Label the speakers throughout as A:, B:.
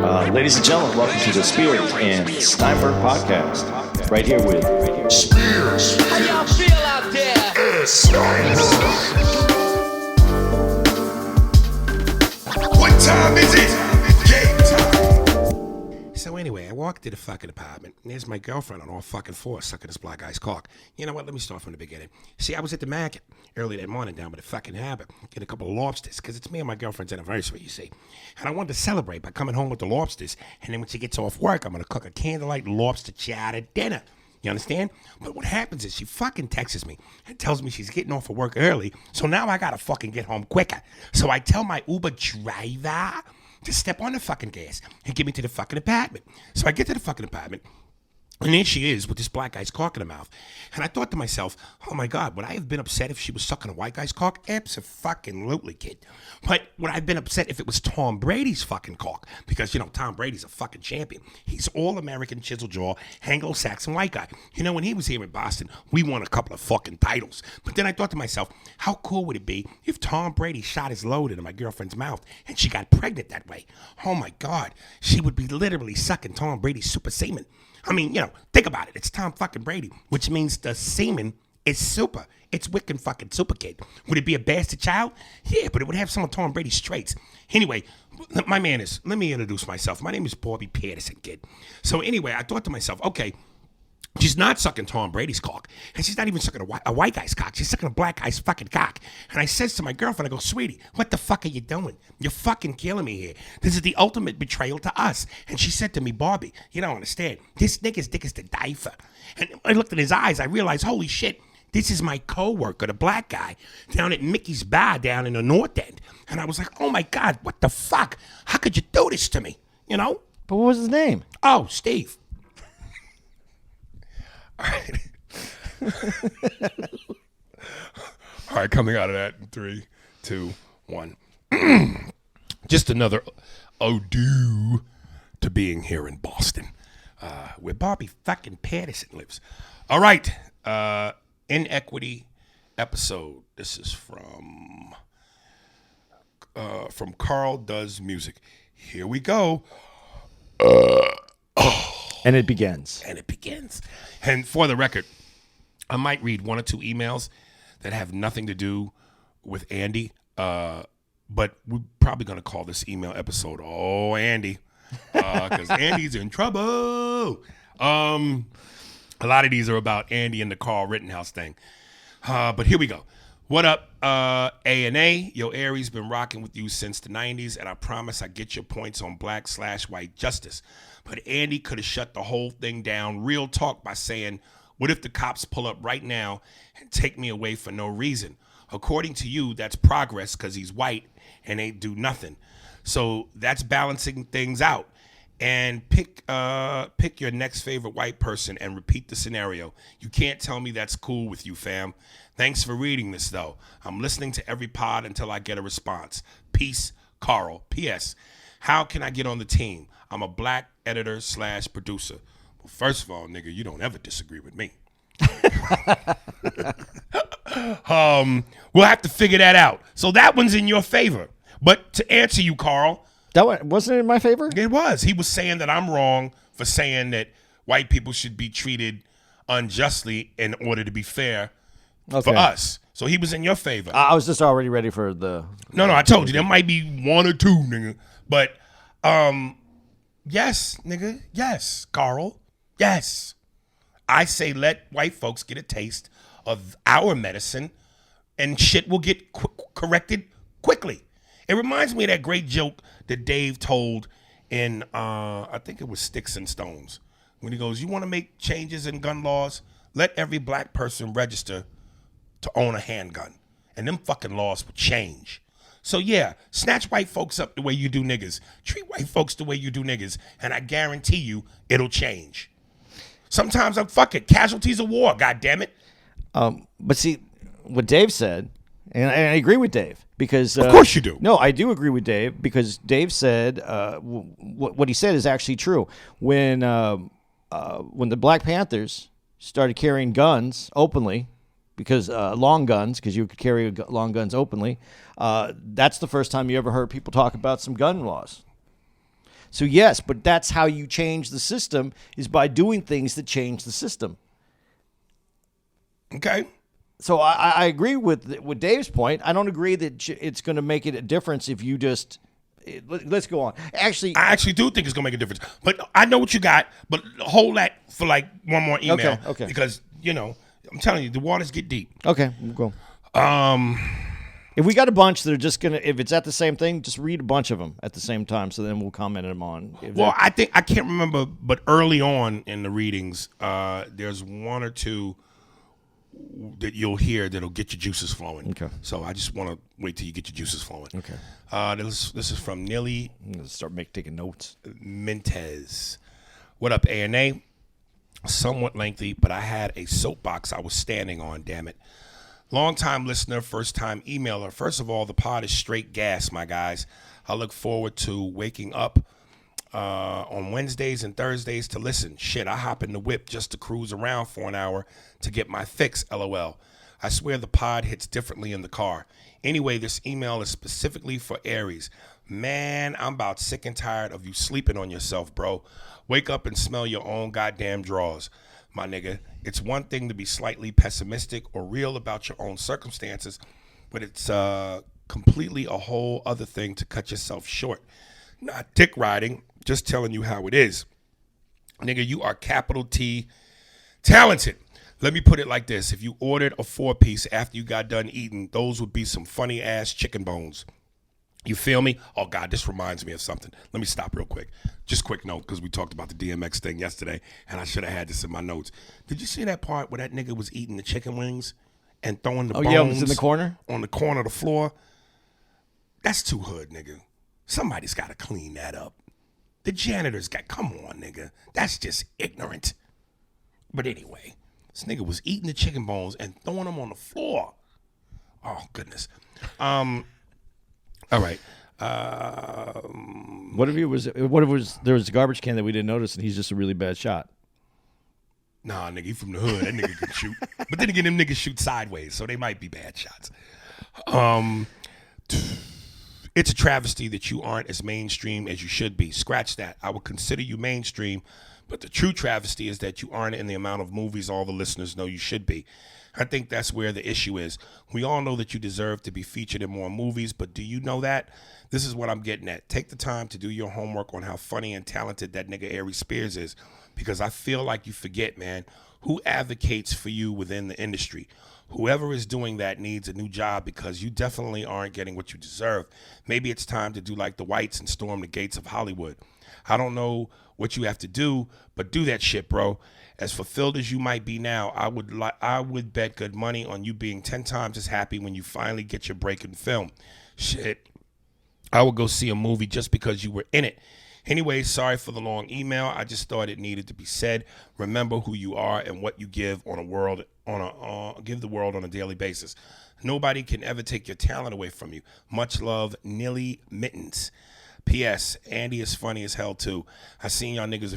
A: Ladies and gentlemen, welcome to the Spears and Steinberg podcast. Right here with Spears.
B: How y'all feel out there?
C: Steinberg. What time is it? Game time.
D: So anyway, I walked to the fucking apartment, and there's my girlfriend on all fucking fours sucking this black guy's cock. You know what? Let me start from the beginning. See, I was at the market early that morning down by the fucking harbor, get a couple of lobsters, because it's me and my girlfriend's anniversary, you see. And I wanted to celebrate by coming home with the lobsters, and then when she gets off work, I'm going to cook a candlelight lobster chowder dinner. You understand? But what happens is she fucking texts me and tells me she's getting off of work early, so now I got to fucking get home quicker. So I tell my Uber driver to step on the fucking gas and get me to the fucking apartment. So I get to the fucking apartment, and there she is with this black guy's cock in her mouth. And I thought to myself, oh my God, would I have been upset if she was sucking a white guy's cock? Abso-fucking-lutely, kid. But would I have been upset if it was Tom Brady's fucking cock? Because, you know, Tom Brady's a fucking champion. He's all-American, chisel jaw, Anglo-Saxon white guy. You know, when he was here in Boston, we won a couple of fucking titles. But then I thought to myself, how cool would it be if Tom Brady shot his load into my girlfriend's mouth and she got pregnant that way? Oh my God, she would be literally sucking Tom Brady's super semen. I mean, you know, think about it. It's Tom fucking Brady, which means the semen is super. It's wicked fucking super, kid. Would it be a bastard child? Yeah, but it would have some of Tom Brady's traits. Anyway, let me introduce myself. My name is Bobby Patterson, kid. So anyway, I thought to myself, okay, she's not sucking Tom Brady's cock, and she's not even sucking a white guy's cock. She's sucking a black guy's fucking cock. And I says to my girlfriend, I go, sweetie, what the fuck are you doing? You're fucking killing me here. This is the ultimate betrayal to us. And she said to me, Bobby, you don't understand. This nigga's dick is to die for. And I looked at his eyes. I realized, holy shit, this is my coworker, the black guy, down at Mickey's Bar down in the North End. And I was like, oh my God, what the fuck? How could you do this to me? You know?
E: But what was his name?
D: Oh, Steve. All right, coming out of that in 3, 2, 1. Just another ode to being here in Boston, where Bobby fucking Patterson lives. All right, Inequity episode. This is from Carl Does Music. Here we go.
E: And it begins.
D: And for the record, I might read 1 or 2 emails that have nothing to do with Andy, but we're probably going to call this email episode, Oh, Andy, because Andy's in trouble. A lot of these are about Andy and the Carl Rittenhouse thing. But here we go. What up, A&A? Yo, Aries, been rocking with you since the 90s, and I promise I get your points on black/white justice. But Andy could have shut the whole thing down, real talk, by saying, what if the cops pull up right now and take me away for no reason? According to you, that's progress because he's white and ain't do nothing. So that's balancing things out. And pick your next favorite white person and repeat the scenario. You can't tell me that's cool with you, fam. Thanks for reading this, though. I'm listening to every pod until I get a response. Peace, Carl. P.S. How can I get on the team? I'm a black editor/producer. Well, first of all, nigga, you don't ever disagree with me. We'll have to figure that out. So that one's in your favor. But to answer you, Carl.
E: That one wasn't it in my favor?
D: It was. He was saying that I'm wrong for saying that white people should be treated unjustly in order to be fair for us. So he was in your favor.
E: I was just already ready for the...
D: No, I told you. There might be 1 or 2, nigga. But, yes, nigga. Yes, Carl. Yes. I say let white folks get a taste of our medicine and shit will get corrected quickly. It reminds me of that great joke that Dave told in, I think it was Sticks and Stones, when he goes, you want to make changes in gun laws? Let every black person register to own a handgun. And them fucking laws will change. So yeah, snatch white folks up the way you do niggas. Treat white folks the way you do niggas. And I guarantee you, it'll change. Sometimes I'm fucking casualties of war, goddammit.
E: But see, what Dave said, and I agree with Dave. Because
D: of course you do.
E: No, I do agree with Dave because Dave said what he said is actually true. When the Black Panthers started carrying guns openly, because long guns, because you could carry long guns openly, that's the first time you ever heard people talk about some gun laws. So yes, but that's how you change the system, is by doing things that change the system.
D: Okay.
E: So I agree with Dave's point. I don't agree that it's going to make it a difference if you just let's go on. Actually,
D: I actually do think it's gonna make a difference. But I know what you got. But hold that for like one more email.
E: Okay.
D: Because I'm telling you, the waters get deep.
E: okay, we'll go. If we got a bunch that are just gonna, if it's at the same thing, just read a bunch of them at the same time, so then we'll comment them on.
D: Well, I think I can't remember, but early on in the readings, there's one or two that you'll hear that'll get your juices flowing.
E: Okay.
D: So I just want to wait till you get your juices flowing.
E: Okay.
D: This is from Nilly
E: I'm gonna start taking notes.
D: Mintez. What up, A&A? Somewhat lengthy, but I had a soapbox I was standing on, damn it. Long-time listener, first-time emailer. First of all, the pod is straight gas, my guys. I look forward to waking up on Wednesdays and Thursdays to listen. Shit, I hop in the whip just to cruise around for an hour to get my fix, LOL. I swear the pod hits differently in the car. Anyway, this email is specifically for Aries. Man, I'm about sick and tired of you sleeping on yourself, bro. Wake up and smell your own goddamn drawers. My nigga, it's one thing to be slightly pessimistic or real about your own circumstances, but it's completely a whole other thing to cut yourself short. Not dick riding, just telling you how it is. Nigga, you are capital T talented. Let me put it like this. If you ordered a 4-piece after you got done eating, those would be some funny-ass chicken bones. You feel me? Oh, God, this reminds me of something. Let me stop real quick. Just quick note, because we talked about the DMX thing yesterday, and I should have had this in my notes. Did you see that part where that nigga was eating the chicken wings and throwing the bones?
E: Yeah, it was in the corner?
D: On the corner of the floor? That's too hood, nigga. Somebody's got to clean that up. The janitor's got, come on, nigga. That's just ignorant. But anyway, this nigga was eating the chicken bones and throwing them on the floor. Oh, goodness. All right.
E: What if it was there was a garbage can that we didn't notice, and he's just a really bad shot?
D: Nah, nigga, he from the hood. That nigga can shoot. But then again, them niggas shoot sideways, so they might be bad shots. It's a travesty that you aren't as mainstream as you should be. Scratch that. I would consider you mainstream, but the true travesty is that you aren't in the amount of movies all the listeners know you should be. I think that's where the issue is. We all know that you deserve to be featured in more movies, but do you know that? This is what I'm getting at. Take the time to do your homework on how funny and talented that nigga Aries Spears is, because I feel like you forget, man, who advocates for you within the industry. Whoever is doing that needs a new job, because you definitely aren't getting what you deserve. Maybe it's time to do like the whites and storm the gates of Hollywood. I don't know what you have to do, but do that shit, bro. As fulfilled as you might be now, I would bet good money on you being 10 times as happy when you finally get your break in film. Shit, I would go see a movie just because you were in it. Anyway, sorry for the long email. I just thought it needed to be said. Remember who you are and what you give give the world on a daily basis. Nobody can ever take your talent away from you. Much love, Nilly Mittens. P.S. Andy is funny as hell too. I seen y'all niggas a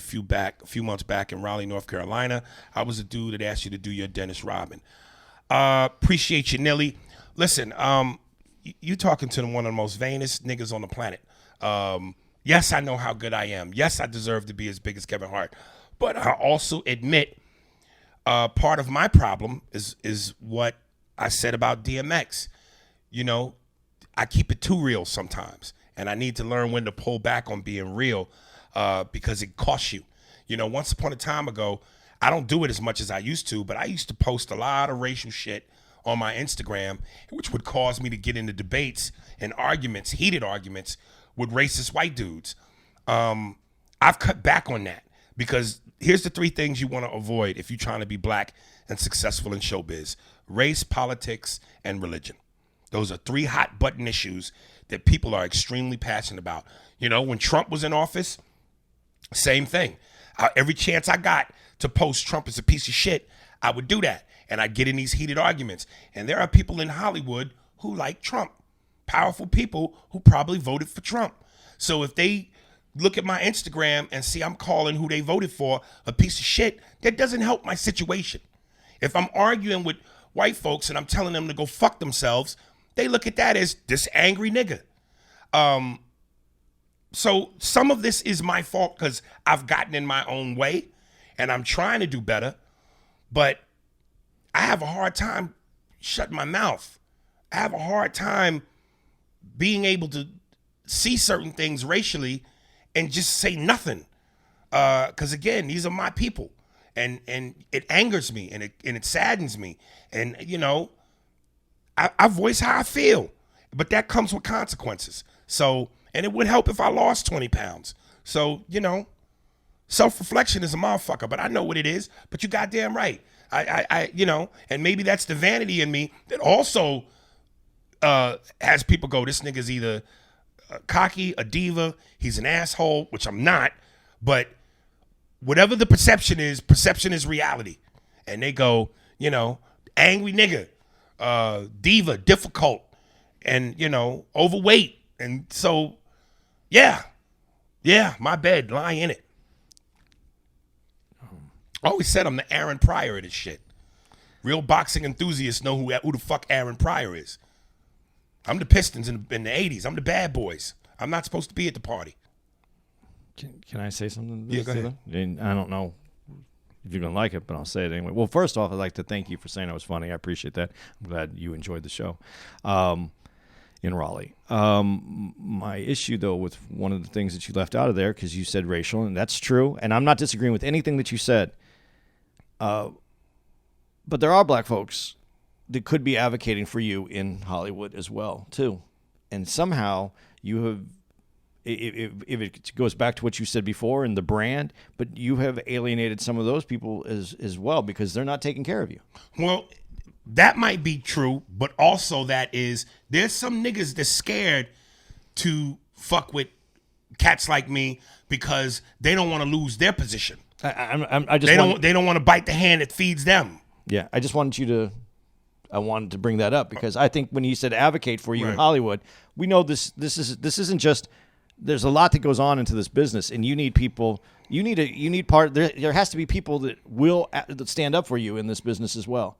D: few months back in Raleigh, North Carolina. I was a dude that asked you to do your Dennis Rodman. Appreciate you, Nilly. Listen, you talking to one of the most vainest niggas on the planet. Yes, I know how good I am. Yes, I deserve to be as big as Kevin Hart. But I also admit part of my problem is what I said about DMX. You know, I keep it too real sometimes. And I need to learn when to pull back on being real because it costs you. You know, once upon a time ago, I don't do it as much as I used to, but I used to post a lot of racial shit on my Instagram, which would cause me to get into debates and arguments, heated arguments with racist white dudes. I've cut back on that because here's the 3 things you want to avoid if you're trying to be black and successful in showbiz: race, politics, and religion. Those are 3 hot button issues that people are extremely passionate about. You know, when Trump was in office, same thing. Every chance I got to post Trump as a piece of shit, I would do that. And I'd get in these heated arguments. And there are people in Hollywood who like Trump. Powerful people who probably voted for Trump. So if they look at my Instagram and see I'm calling who they voted for a piece of shit, that doesn't help my situation. If I'm arguing with white folks and I'm telling them to go fuck themselves, they look at that as this angry nigga. So some of this is my fault because I've gotten in my own way and I'm trying to do better, but I have a hard time shutting my mouth. I have a hard time being able to see certain things racially and just say nothing. Because again, these are my people, and it angers me and it saddens me, and you know, I voice how I feel, but that comes with consequences. So, and it would help if I lost 20 pounds. So, you know, self-reflection is a motherfucker, but I know what it is. But you goddamn right. I you know, and maybe that's the vanity in me that also has people go, this nigga's either cocky, a diva, he's an asshole, which I'm not, but whatever the perception is reality. And they go, you know, angry nigga, diva, difficult, and, you know, overweight. And so, yeah, my bed, lie in it. I always said I'm the Aaron Pryor of this shit. Real boxing enthusiasts know who the fuck Aaron Pryor is. I'm the Pistons in the 80s. I'm the bad boys. I'm not supposed to be at the party.
E: Can I say something?
D: Yeah, go ahead.
E: And I don't know if you're going to like it, but I'll say it anyway. Well, first off, I'd like to thank you for saying I was funny. I appreciate that. I'm glad you enjoyed the show in Raleigh. My issue, though, with one of the things that you left out of there, because you said racial, and that's true, and I'm not disagreeing with anything that you said, but there are black folks that could be advocating for you in Hollywood as well, too. And somehow you have, if it goes back to what you said before and the brand, but you have alienated some of those people as well because they're not taking care of you.
D: Well, that might be true, but also there's some niggas that's scared to fuck with cats like me because they don't want to lose their position. They don't want to bite the hand that feeds them.
E: Yeah, I wanted to bring that up because I think when you said advocate for you in Hollywood, we know this isn't just. There's a lot that goes on into this business, and you need people. There has to be people that will stand up for you in this business as well.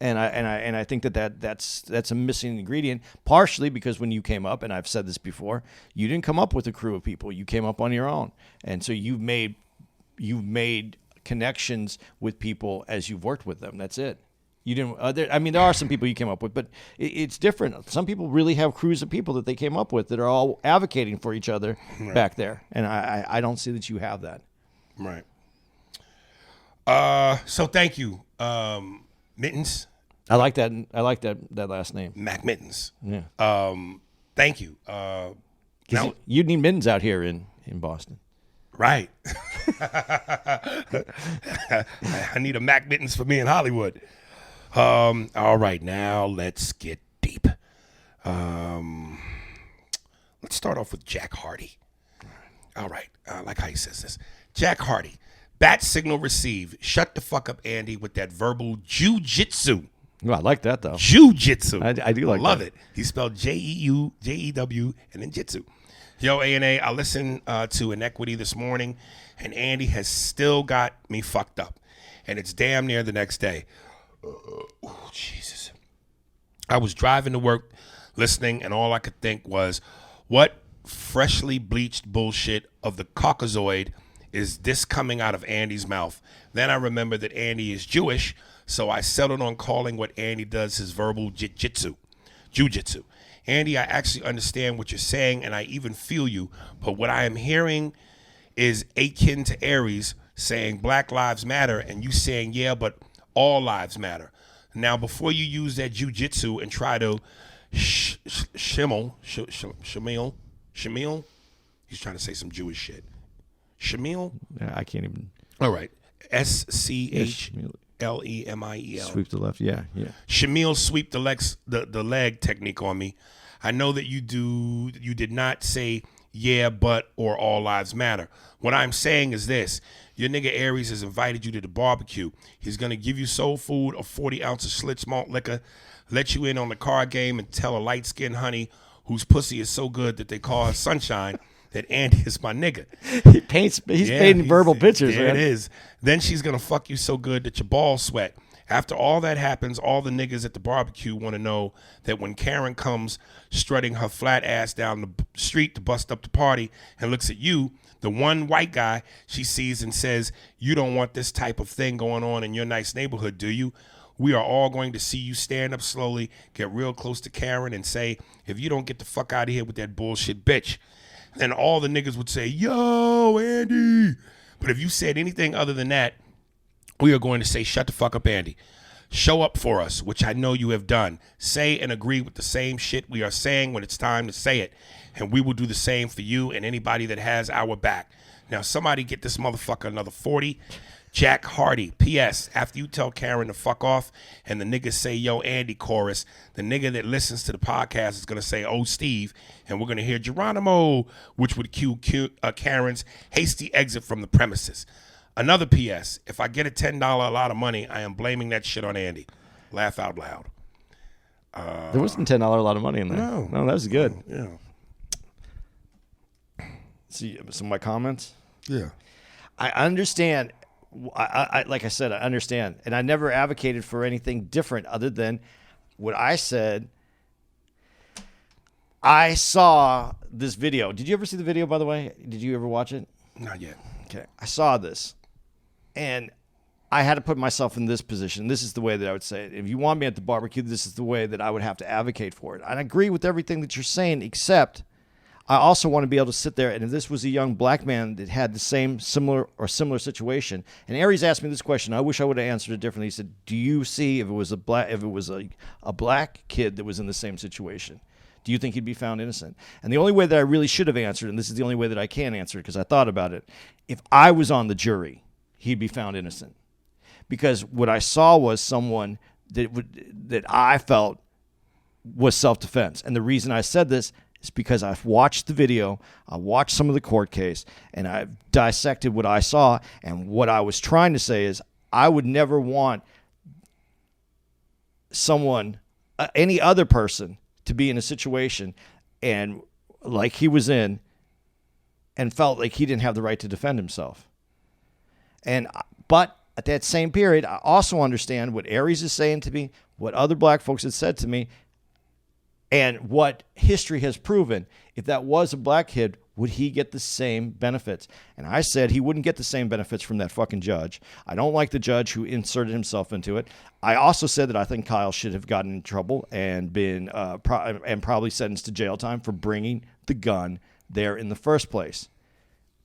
E: And I think that's a missing ingredient, partially because when you came up, and I've said this before, you didn't come up with a crew of people. You came up on your own, and so you've made connections with people as you've worked with them. That's it. You didn't. There are some people you came up with, but it's different. Some people really have crews of people that they came up with that are all advocating for each other back there, and I don't see that you have that.
D: Right. So thank you, Mittens.
E: I like that. I like that last name,
D: Mac Mittens.
E: Yeah.
D: Thank you. Now
E: you need mittens out here in Boston.
D: Right. I need a Mac Mittens for me in Hollywood. All right, now let's get deep. Let's start off with Jack Hardy. All right, I like how he says this. Jack Hardy, bat signal received. Shut the fuck up, Andy, with that verbal jujitsu.
E: Well, I like that, though.
D: Jujitsu.
E: I do like that.
D: Love it. He spelled Jeujew and then jitsu. Yo, A&A, I listened to Inequity this morning, and Andy has still got me fucked up. And it's damn near the next day. Oh, Jesus. I was driving to work, listening, and all I could think was, what freshly bleached bullshit of the Caucasoid is this coming out of Andy's mouth? Then I remembered that Andy is Jewish, so I settled on calling what Andy does his verbal jujitsu. Andy, I actually understand what you're saying, and I even feel you, but what I am hearing is akin to Aries saying Black Lives Matter, and you saying, yeah, but all lives matter. Now, before you use that jujitsu and try to Shamil, he's trying to say some Jewish shit. Shamil?
E: Yeah, I can't even.
D: All right. SCHLEMIEL.
E: Sweep the left, yeah.
D: Shamil sweep the leg technique on me. I know that you did not say yeah, but, or all lives matter. What I'm saying is this. Your nigga Aries has invited you to the barbecue. He's going to give you soul food, a 40 ounce of Schlitz malt liquor, let you in on the card game, and tell a light-skinned honey whose pussy is so good that they call her Sunshine that Andy is my nigga.
E: He's painting verbal pictures,
D: there
E: man.
D: It is. Then she's going to fuck you so good that your balls sweat. After all that happens, all the niggas at the barbecue want to know that when Karen comes strutting her flat ass down the street to bust up the party and looks at you, the one white guy she sees and says, "You don't want this type of thing going on in your nice neighborhood, do you?" We are all going to see you stand up slowly, get real close to Karen and say, "If you don't get the fuck out of here with that bullshit, bitch." Then all the niggas would say, "Yo, Andy." But if you said anything other than that, we are going to say, "Shut the fuck up, Andy. Show up for us," which I know you have done. Say and agree with the same shit we are saying when it's time to say it. And we will do the same for you and anybody that has our back. Now, somebody get this motherfucker another 40. Jack Hardy. P.S. After you tell Karen to fuck off and the niggas say, "Yo, Andy," chorus, the nigga that listens to the podcast is going to say, "Oh, Steve," and we're going to hear Geronimo, which would cue Karen's hasty exit from the premises. Another P.S. If I get a $10 a lot of money, I am blaming that shit on Andy. Laugh out loud.
E: There wasn't $10 a lot of money in there. No, that was good.
D: Yeah.
E: See some of my comments.
D: Yeah.
E: I understand. I like I said, I understand, and I never advocated for anything different other than what I said. I saw this video. Did you ever see the video? By the way, did you ever watch it?
D: Not yet.
E: Okay, I saw this, and I had to put myself in this position. This is the way that I would say it. If you want me at the barbecue, this is the way that I would have to advocate for it. I agree with everything that you're saying, except I also want to be able to sit there, and if this was a young black man that had the same similar situation, and Aries asked me this question, I wish I would have answered it differently. He said, "Do you see if it was a black kid that was in the same situation? Do you think he'd be found innocent?" And the only way that I really should have answered, and this is the only way that I can answer it because I thought about it, if I was on the jury, he'd be found innocent. Because what I saw was someone that I felt was self-defense. And the reason I said this is because I've watched the video, I watched some of the court case, and I've dissected what I saw. And what I was trying to say is I would never want someone, any other person, to be in a situation and like he was in and felt like he didn't have the right to defend himself. But at that same period, I also understand what Aries is saying to me, what other black folks have said to me, and what history has proven. If that was a black kid, would he get the same benefits? And I said he wouldn't get the same benefits from that fucking judge. I don't like the judge who inserted himself into it. I also said that I think Kyle should have gotten in trouble and been and probably sentenced to jail time for bringing the gun there in the first place.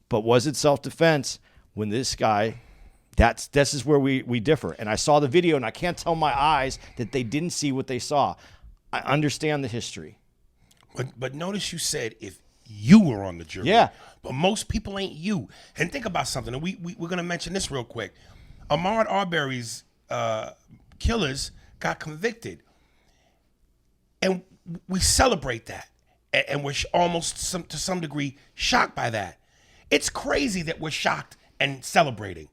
E: But was it self-defense when this guy... This is where we differ. And I saw the video, and I can't tell my eyes that they didn't see what they saw. I understand the history.
D: But notice you said if you were on the jury.
E: Yeah.
D: But most people ain't you. And think about something. And we're going to mention this real quick. Ahmaud Arbery's killers got convicted. And we celebrate that. And we're almost to some degree shocked by that. It's crazy that we're shocked and celebrating.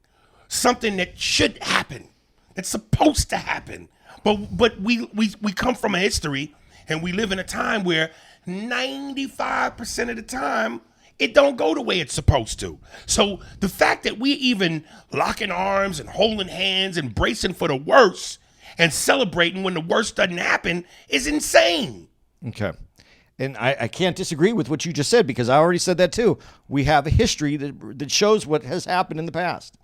D: Something that should happen. It's supposed to happen. But we come from a history and we live in a time where 95% of the time it don't go the way it's supposed to. So the fact that we even locking arms and holding hands and bracing for the worst and celebrating when the worst doesn't happen is insane.
E: Okay. And I can't disagree with what you just said because I already said that too. We have a history that shows what has happened in the past.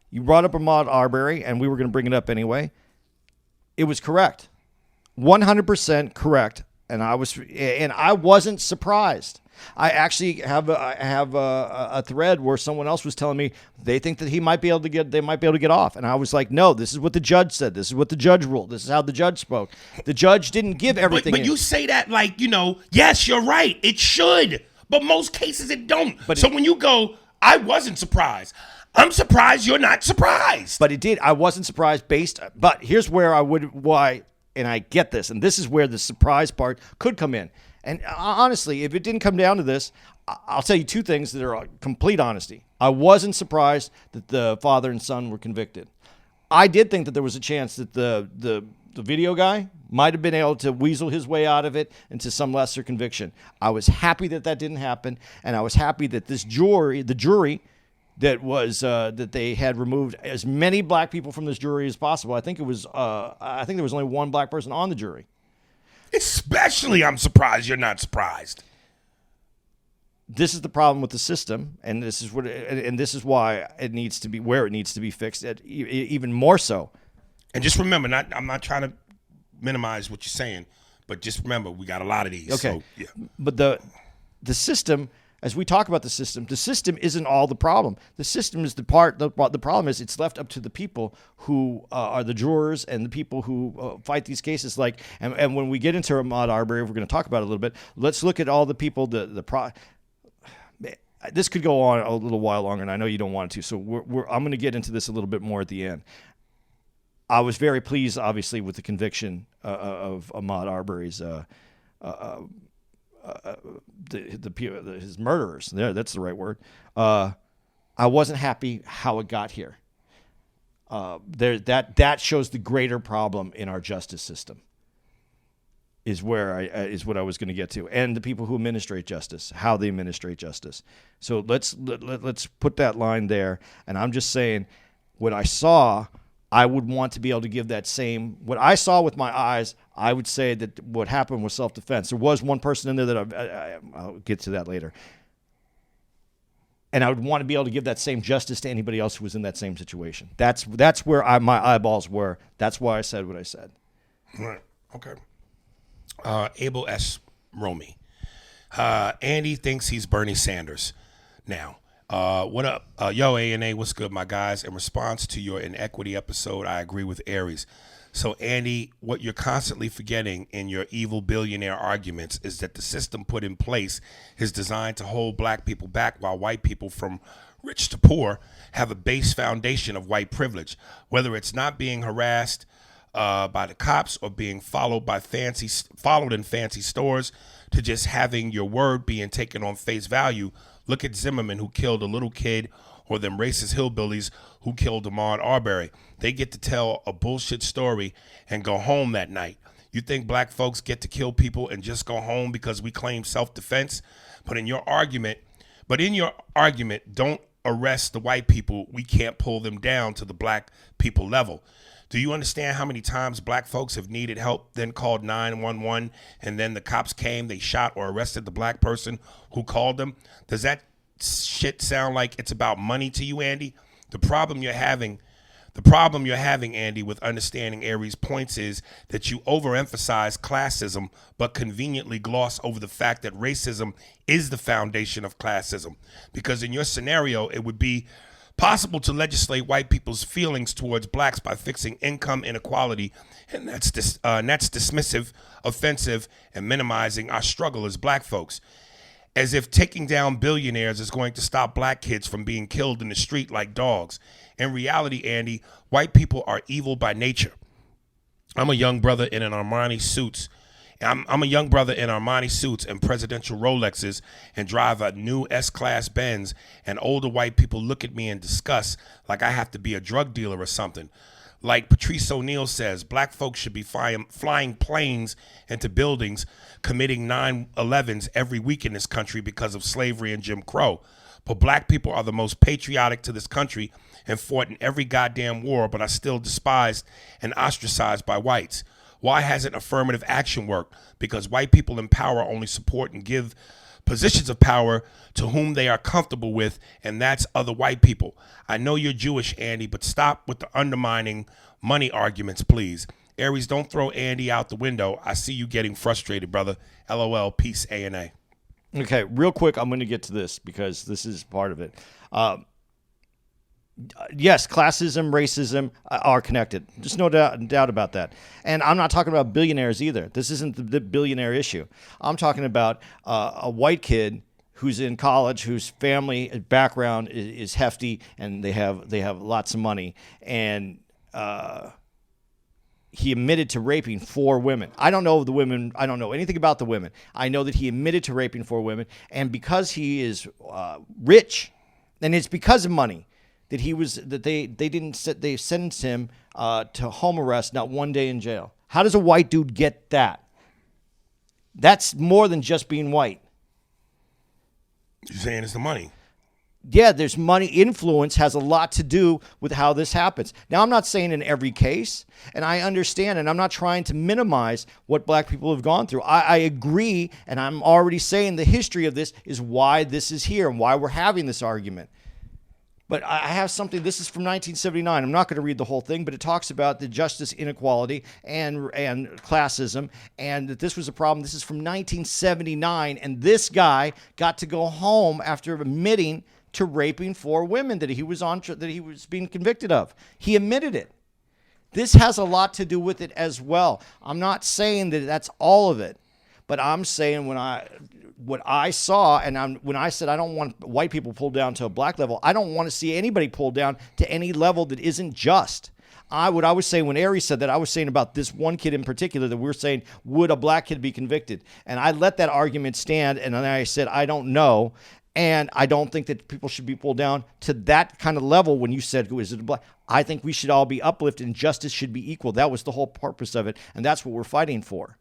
E: You brought up Ahmaud Arbery, and we were going to bring it up anyway. It was correct, 100% correct, and I wasn't surprised. I actually have a thread where someone else was telling me they think that they might be able to get off, and I was like, no, this is what the judge said. This is what the judge ruled. This is how the judge spoke. The judge didn't give everything.
D: But you say that like yes, you're right. It should, but most cases it don't. So when you go, I wasn't surprised. I'm surprised you're not surprised.
E: But it did. I wasn't surprised but here's where and I get this, and this is where the surprise part could come in. And honestly, if it didn't come down to this, I'll tell you two things that are complete honesty. I wasn't surprised that the father and son were convicted. I did think that there was a chance that the video guy might have been able to weasel his way out of it into some lesser conviction. I was happy that didn't happen, and I was happy that the jury that was that they had removed as many black people from this jury as possible. I think there was only one black person on the jury.
D: Especially, I'm surprised you're not surprised.
E: This is the problem with the system, and this is why it needs to be where it needs to be fixed, even more so.
D: And just remember, I'm not trying to minimize what you're saying, but just remember, we got a lot of these.
E: Okay,
D: so, yeah.
E: But the system, as we talk about the system isn't all the problem. The system is the part. The problem is it's left up to the people who are the jurors and the people who fight these cases. And when we get into Ahmaud Arbery, we're going to talk about it a little bit. Let's look at all the people. This could go on a little while longer, and I know you don't want it to. So I'm going to get into this a little bit more at the end. I was very pleased, obviously, with the conviction of Ahmaud Arbery's his murderers. There, that's the right word. I wasn't happy how it got here. That shows the greater problem in our justice system. Is what I was going to get to, and the people who administrate justice, how they administrate justice. So let's put that line there. And I'm just saying, what I saw, I would want to be able to give that same. What I saw with my eyes, I would say that what happened was self-defense. There was one person in there that I'll get to that later. And I would want to be able to give that same justice to anybody else who was in that same situation. That's where my eyeballs were. That's why I said what I said.
D: All right. Okay. Abel S. Romy. Andy thinks he's Bernie Sanders. Now, what up? Yo, A&A, what's good, my guys? In response to your inequity episode, I agree with Aries. So, Andy, what you're constantly forgetting in your evil billionaire arguments is that the system put in place is designed to hold black people back while white people from rich to poor have a base foundation of white privilege, whether it's not being harassed by the cops or being followed in fancy stores to just having your word being taken on face value. Look at Zimmerman, who killed a little kid, or them racist hillbillies who killed Ahmaud Arbery. They get to tell a bullshit story and go home that night. You think black folks get to kill people and just go home because we claim self-defense? But in your argument, don't arrest the white people. We can't pull them down to the black people level. Do you understand how many times black folks have needed help, then called 911, and then the cops came, they shot or arrested the black person who called them? Does that shit sound like it's about money to you, Andy? The problem you're having, Andy, with understanding Aries' points is that you overemphasize classism, but conveniently gloss over the fact that racism is the foundation of classism. Because in your scenario, it would be possible to legislate white people's feelings towards blacks by fixing income inequality, and that's dismissive, offensive, and minimizing our struggle as black folks. As if taking down billionaires is going to stop black kids from being killed in the street like dogs. In reality, Andy, white people are evil by nature. I'm a young brother in Armani suits and presidential Rolexes and drive a new S-Class Benz, and older white people look at me in disgust like I have to be a drug dealer or something. Like Patrice O'Neal says, black folks should be flying planes into buildings, committing 9/11s every week in this country because of slavery and Jim Crow. But black people are the most patriotic to this country and fought in every goddamn war, but are still despised and ostracized by whites. Why hasn't affirmative action worked? Because white people in power only support and give positions of power to whom they are comfortable with, and that's other white people. I know you're Jewish, Andy, but stop with the undermining money arguments, please. Aries, don't throw Andy out the window. I see you getting frustrated, brother. LOL, peace, A&A.
E: Okay, real quick, I'm going to get to this because this is part of it. Yes, classism, racism are connected. Just no doubt about that. And I'm not talking about billionaires either. This isn't the billionaire issue. I'm talking about a white kid who's in college, whose family background is hefty, and they have lots of money, and he admitted to raping 4 women. I don't know the women. I don't know anything about the women. I know that he admitted to raping 4 women, and because he is rich, and it's because of money, that they sentenced him to home arrest, not 1 day in jail. How does a white dude get that? That's more than just being white.
D: You're saying it's the money.
E: yeah, there's money. Influence has a lot to do with how this happens. Now, I'm not saying in every case, and I understand, and I'm not trying to minimize what black people have gone through. I agree, and I'm already saying the history of this is why this is here and why we're having this argument. But I have something, this is from 1979. I'm not going to read the whole thing, but it talks about the justice inequality and classism, and that this was a problem. This is from 1979, and this guy got to go home after admitting to raping 4 women that he was being convicted of. He admitted it. This has a lot to do with it as well. I'm not saying that that's all of it, but I'm saying what I saw, and when I said I don't want white people pulled down to a black level, I don't want to see anybody pulled down to any level that isn't just. What I was saying when Ari said that, I was saying about this one kid in particular that we're saying, would a black kid be convicted? And I let that argument stand, and then I said, I don't know. And I don't think that people should be pulled down to that kind of level when you said, who is it a black? I think we should all be uplifted and justice should be equal. That was the whole purpose of it, and that's what we're fighting for.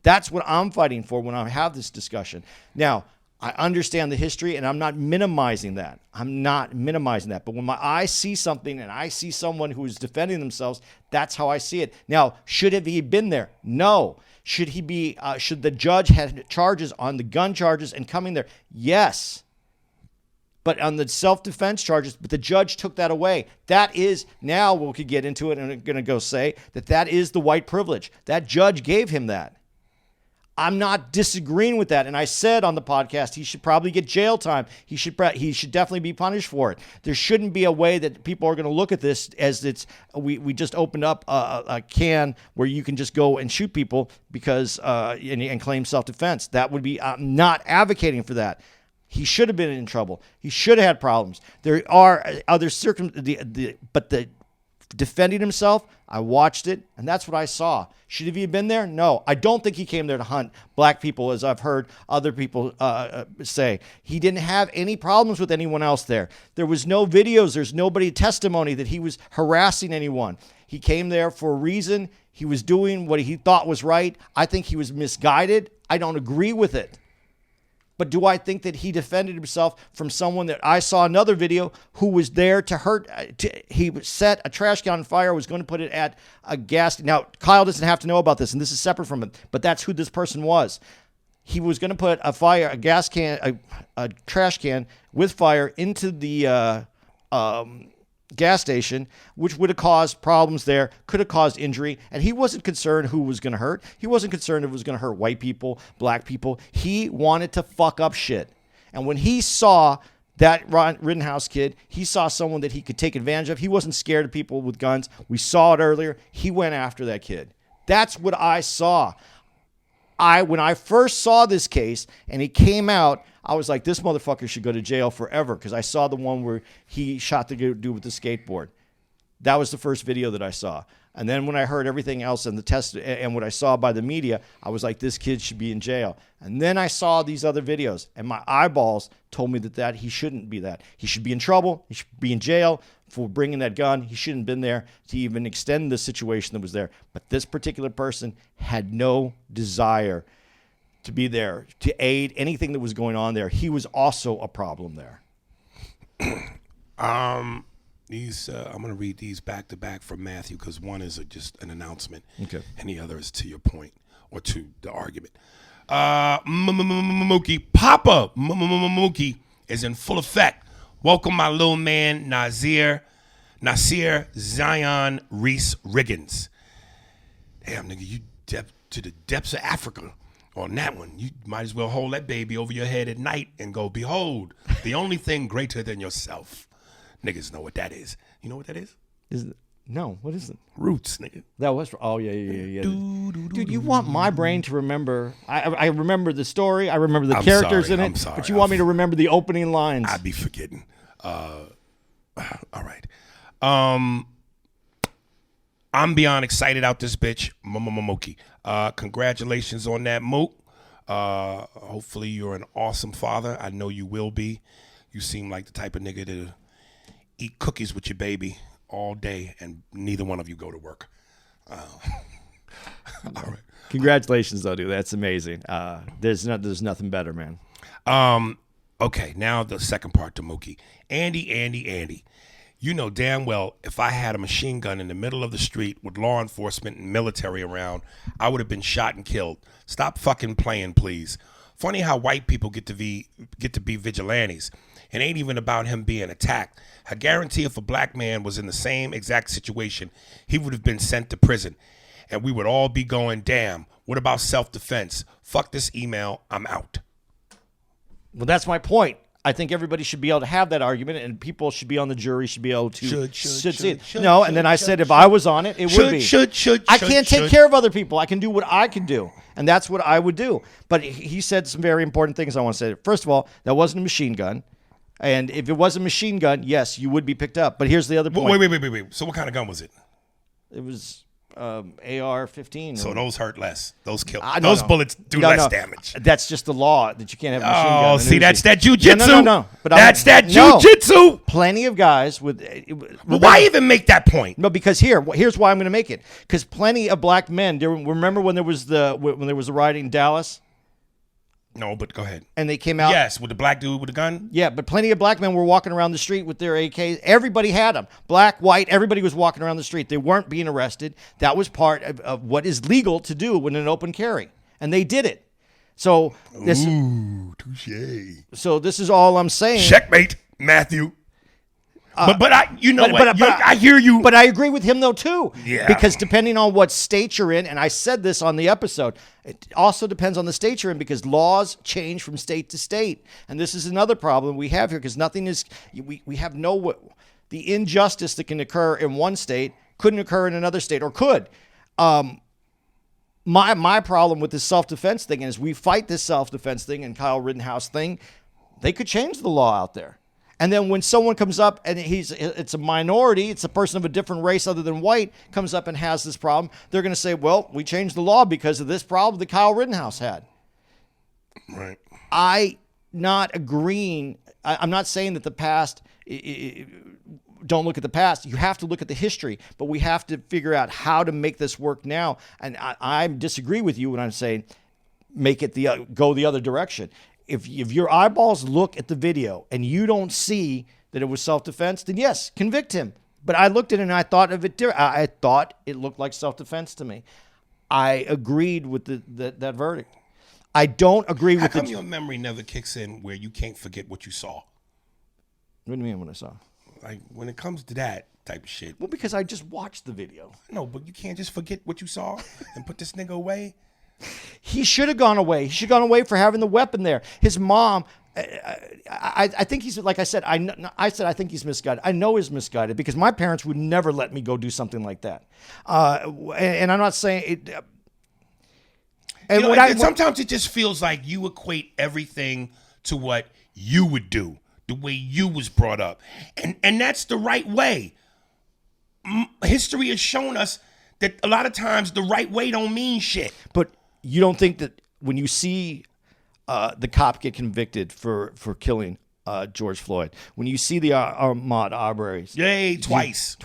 E: That's what I'm fighting for when I have this discussion. Now, I understand the history, and I'm not minimizing that. But when my eyes see something and I see someone who is defending themselves, that's how I see it. Now, should he have been there? No. Should he be? Should the judge have charges on the gun charges and coming there? Yes. But on the self-defense charges, but the judge took that away. That is, now we could get into it, and I'm going to go say that is the white privilege. That judge gave him that. I'm not disagreeing with that. And I said on the podcast, he should probably get jail time. He should definitely be punished for it. There shouldn't be a way that people are going to look at this as we just opened up a can where you can just go and shoot people because and claim self-defense. That would be, I'm not advocating for that. He should have been in trouble. He should have had problems. There are other but the defending himself, I watched it, and that's what I saw. Should he have been there? No. I don't think he came there to hunt black people, as I've heard other people say. He didn't have any problems with anyone else there. There was no videos. There's nobody testimony that he was harassing anyone. He came there for a reason. He was doing what he thought was right. I think he was misguided. I don't agree with it. But do I think that he defended himself from someone that I saw another video who was there to hurt? He set a trash can on fire, was going to put it at a gas. Now, Kyle doesn't have to know about this, and this is separate from it, but that's who this person was. He was going to put a gas can, a trash can with fire into the gas station, which would have caused problems there, could have caused injury, and he wasn't concerned who was going to hurt. He wasn't concerned if it was going to hurt white people, black people. He wanted to fuck up shit. And when he saw that Rittenhouse kid, he saw someone that he could take advantage of. He wasn't scared of people with guns. We saw it earlier. He went after that kid. That's what I saw. When I first saw this case and he came out, I was like, this motherfucker should go to jail forever, because I saw the one where he shot the dude with the skateboard. That was the first video that I saw. And then when I heard everything else and the test and what I saw by the media, I was like, this kid should be in jail. And then I saw these other videos, and my eyeballs told me that he shouldn't be that. He should be in trouble. He should be in jail for bringing that gun. He shouldn't have been there to even extend the situation that was there. But this particular person had no desire to be there to aid anything that was going on there. He was also a problem there.
D: I'm going to read these back to back from Matthew, because one is just an announcement,
E: okay,
D: and the other is to your point or to the argument. Mookie Papa Mookie is in full effect. Welcome my little man Nasir Zion Reese Riggins. Damn, nigga, you to the depths of Africa. On that one, you might as well hold that baby over your head at night and go, behold, the only thing greater than yourself. Niggas know what that is. You know what that is?
E: No, what is it?
D: Roots, nigga.
E: That was, yeah. Dude, you want my brain to remember. I remember the story. I remember the characters in it.
D: I'm sorry.
E: But you want me to remember the opening lines.
D: I'd be forgetting. All right. I'm beyond excited out this bitch, Mookie. Congratulations on that, Mook. Hopefully you're an awesome father. I know you will be. You seem like the type of nigga to eat cookies with your baby all day, and neither one of you go to work. All right.
E: Congratulations, though, dude. That's amazing. There's nothing better, man.
D: Okay, now the second part to Mookie. Andy. You know damn well if I had a machine gun in the middle of the street with law enforcement and military around, I would have been shot and killed. Stop fucking playing, please. Funny how white people get to be vigilantes. It ain't even about him being attacked. I guarantee if a black man was in the same exact situation, he would have been sent to prison. And we would all be going, damn, what about self-defense? Fuck this email, I'm out.
E: Well, that's my point. I think everybody should be able to have that argument, and people should be on the jury, should be able to see it. No, and then I said if I was on it, it would be. I can't take care of other people. I can do what I can do, and that's what I would do. But he said some very important things I want to say. First of all, that wasn't a machine gun. And if it was a machine gun, yes, you would be picked up. But here's the other point.
D: Wait. So what kind of gun was it?
E: It was AR-15.
D: So those hurt less. Those kill. Those bullets do less damage.
E: That's just the law that you can't have a machine gun.
D: Oh, see, that's that jujitsu.
E: No. But
D: that's that jujitsu.
E: Plenty of guys with.
D: Why even make that point?
E: No, because here's why I'm going to make it. Because plenty of black men. Remember when there was the rioting in Dallas?
D: No, but go ahead.
E: And they came out.
D: Yes, with the black dude with the gun.
E: Yeah, but plenty of black men were walking around the street with their AKs. Everybody had them. Black, white, everybody was walking around the street. They weren't being arrested. That was part of what is legal to do when an open carry. And they did it. So this.
D: Ooh, touche.
E: So this is all I'm saying.
D: Checkmate, Matthew. But I hear you.
E: But I agree with him though too.
D: Yeah.
E: Because depending on what state you're in, and I said this on the episode, it also depends on the state you're in because laws change from state to state, and this is another problem we have here because nothing is. We have the injustice that can occur in one state couldn't occur in another state or could. My problem with this self-defense thing is we fight this self-defense thing and Kyle Rittenhouse thing. They could change the law out there. And then when someone comes up and it's a minority, it's a person of a different race other than white, comes up and has this problem, they're going to say, well, we changed the law because of this problem that Kyle Rittenhouse had.
D: Right.
E: I'm not saying that the past, don't look at the past. You have to look at the history, but we have to figure out how to make this work now. And I disagree with you when I'm saying make it go the other direction. If your eyeballs look at the video and you don't see that it was self-defense, then yes, convict him. But I looked at it and I thought of it. I thought it looked like self-defense to me. I agreed with that verdict. I don't agree with.
D: How come your memory never kicks in where you can't forget what you saw?
E: What do you mean what I saw?
D: Like when it comes to that type of shit.
E: Well, because I just watched the video.
D: No, but you can't just forget what you saw and put this nigga away.
E: He should have gone away. He should have gone away for having the weapon there. His mom, I think he's, like I said, I think he's misguided. I know he's misguided because my parents would never let me go do something like that. And I'm not saying it. And
D: sometimes it just feels like you equate everything to what you would do, the way you was brought up. And that's the right way. History has shown us that a lot of times the right way don't mean shit.
E: But you don't think that when you see the cop get convicted for killing George Floyd, when you see the Ahmaud Arbery's,
D: yay, twice,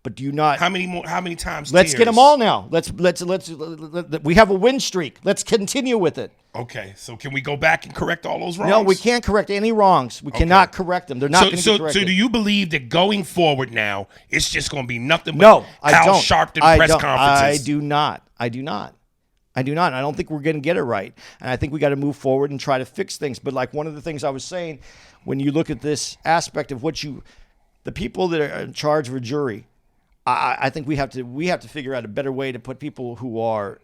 E: but do you not?
D: How many times?
E: Let's get them all now. Let's. We have a win streak. Let's continue with it.
D: Okay, so can we go back and correct all those wrongs?
E: No, we can't correct any wrongs. We cannot correct them. They're not going to be corrected.
D: So do you believe that going forward now, it's just going to be nothing but Al Sharpton press conferences?
E: I do not. I don't think we're going to get it right. And I think we got to move forward and try to fix things. But like one of the things I was saying, when you look at this aspect of the people that are in charge of a jury, I think we have to figure out a better way to put people who are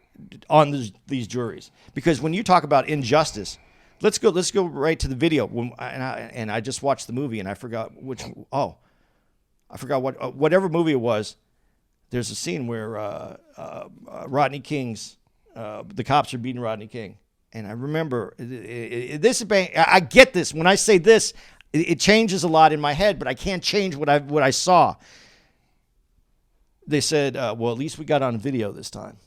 E: on these juries. Because when you talk about injustice, let's go right to the video. And I just watched the movie and I forgot whatever movie it was. There's a scene where Rodney King's the cops are beating Rodney King, and I remember this. I get this when I say this. It changes a lot in my head, but I can't change what I saw. They said, well, at least we got on video this time.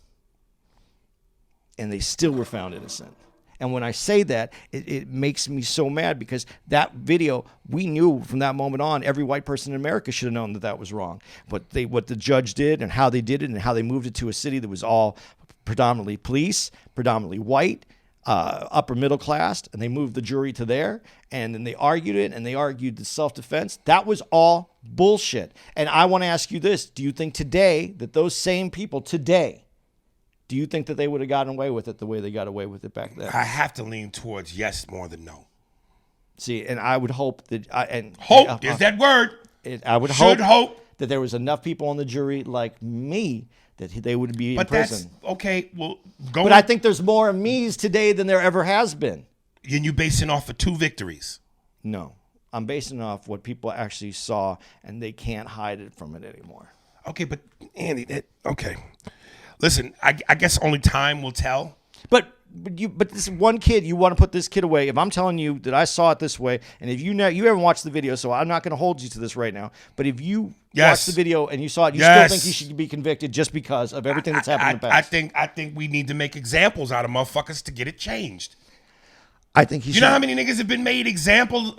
E: And they still were found innocent. And when I say that, it makes me so mad because that video, we knew from that moment on, every white person in America should have known that was wrong. But what the judge did and how they did it and how they moved it to a city that was all predominantly police, predominantly white, upper middle class, and they moved the jury to there, and then they argued it, and they argued the self-defense. That was all bullshit. And I want to ask you this. Do you think today that those same people today, do you think that they would have gotten away with it the way they got away with it back then?
D: I have to lean towards yes more than no.
E: See, and I would hope that...
D: Hope is that word.
E: I would hope that there was enough people on the jury like me that they would be in prison.
D: That's okay. Well,
E: but I think there's more of me's today than there ever has been.
D: And you basing off of 2 victories?
E: No, I'm basing off what people actually saw, and they can't hide it from it anymore.
D: Okay, but Andy, okay. Listen, I guess only time will tell.
E: But this one kid, you want to put this kid away. If I'm telling you that I saw it this way, and if you haven't watched the video, so I'm not going to hold you to this right now. But if you watched the video and you saw it, you still think he should be convicted just because of everything that's happened in the past.
D: I think we need to make examples out of motherfuckers to get it changed.
E: I think he should.
D: You know how many niggas have been made examples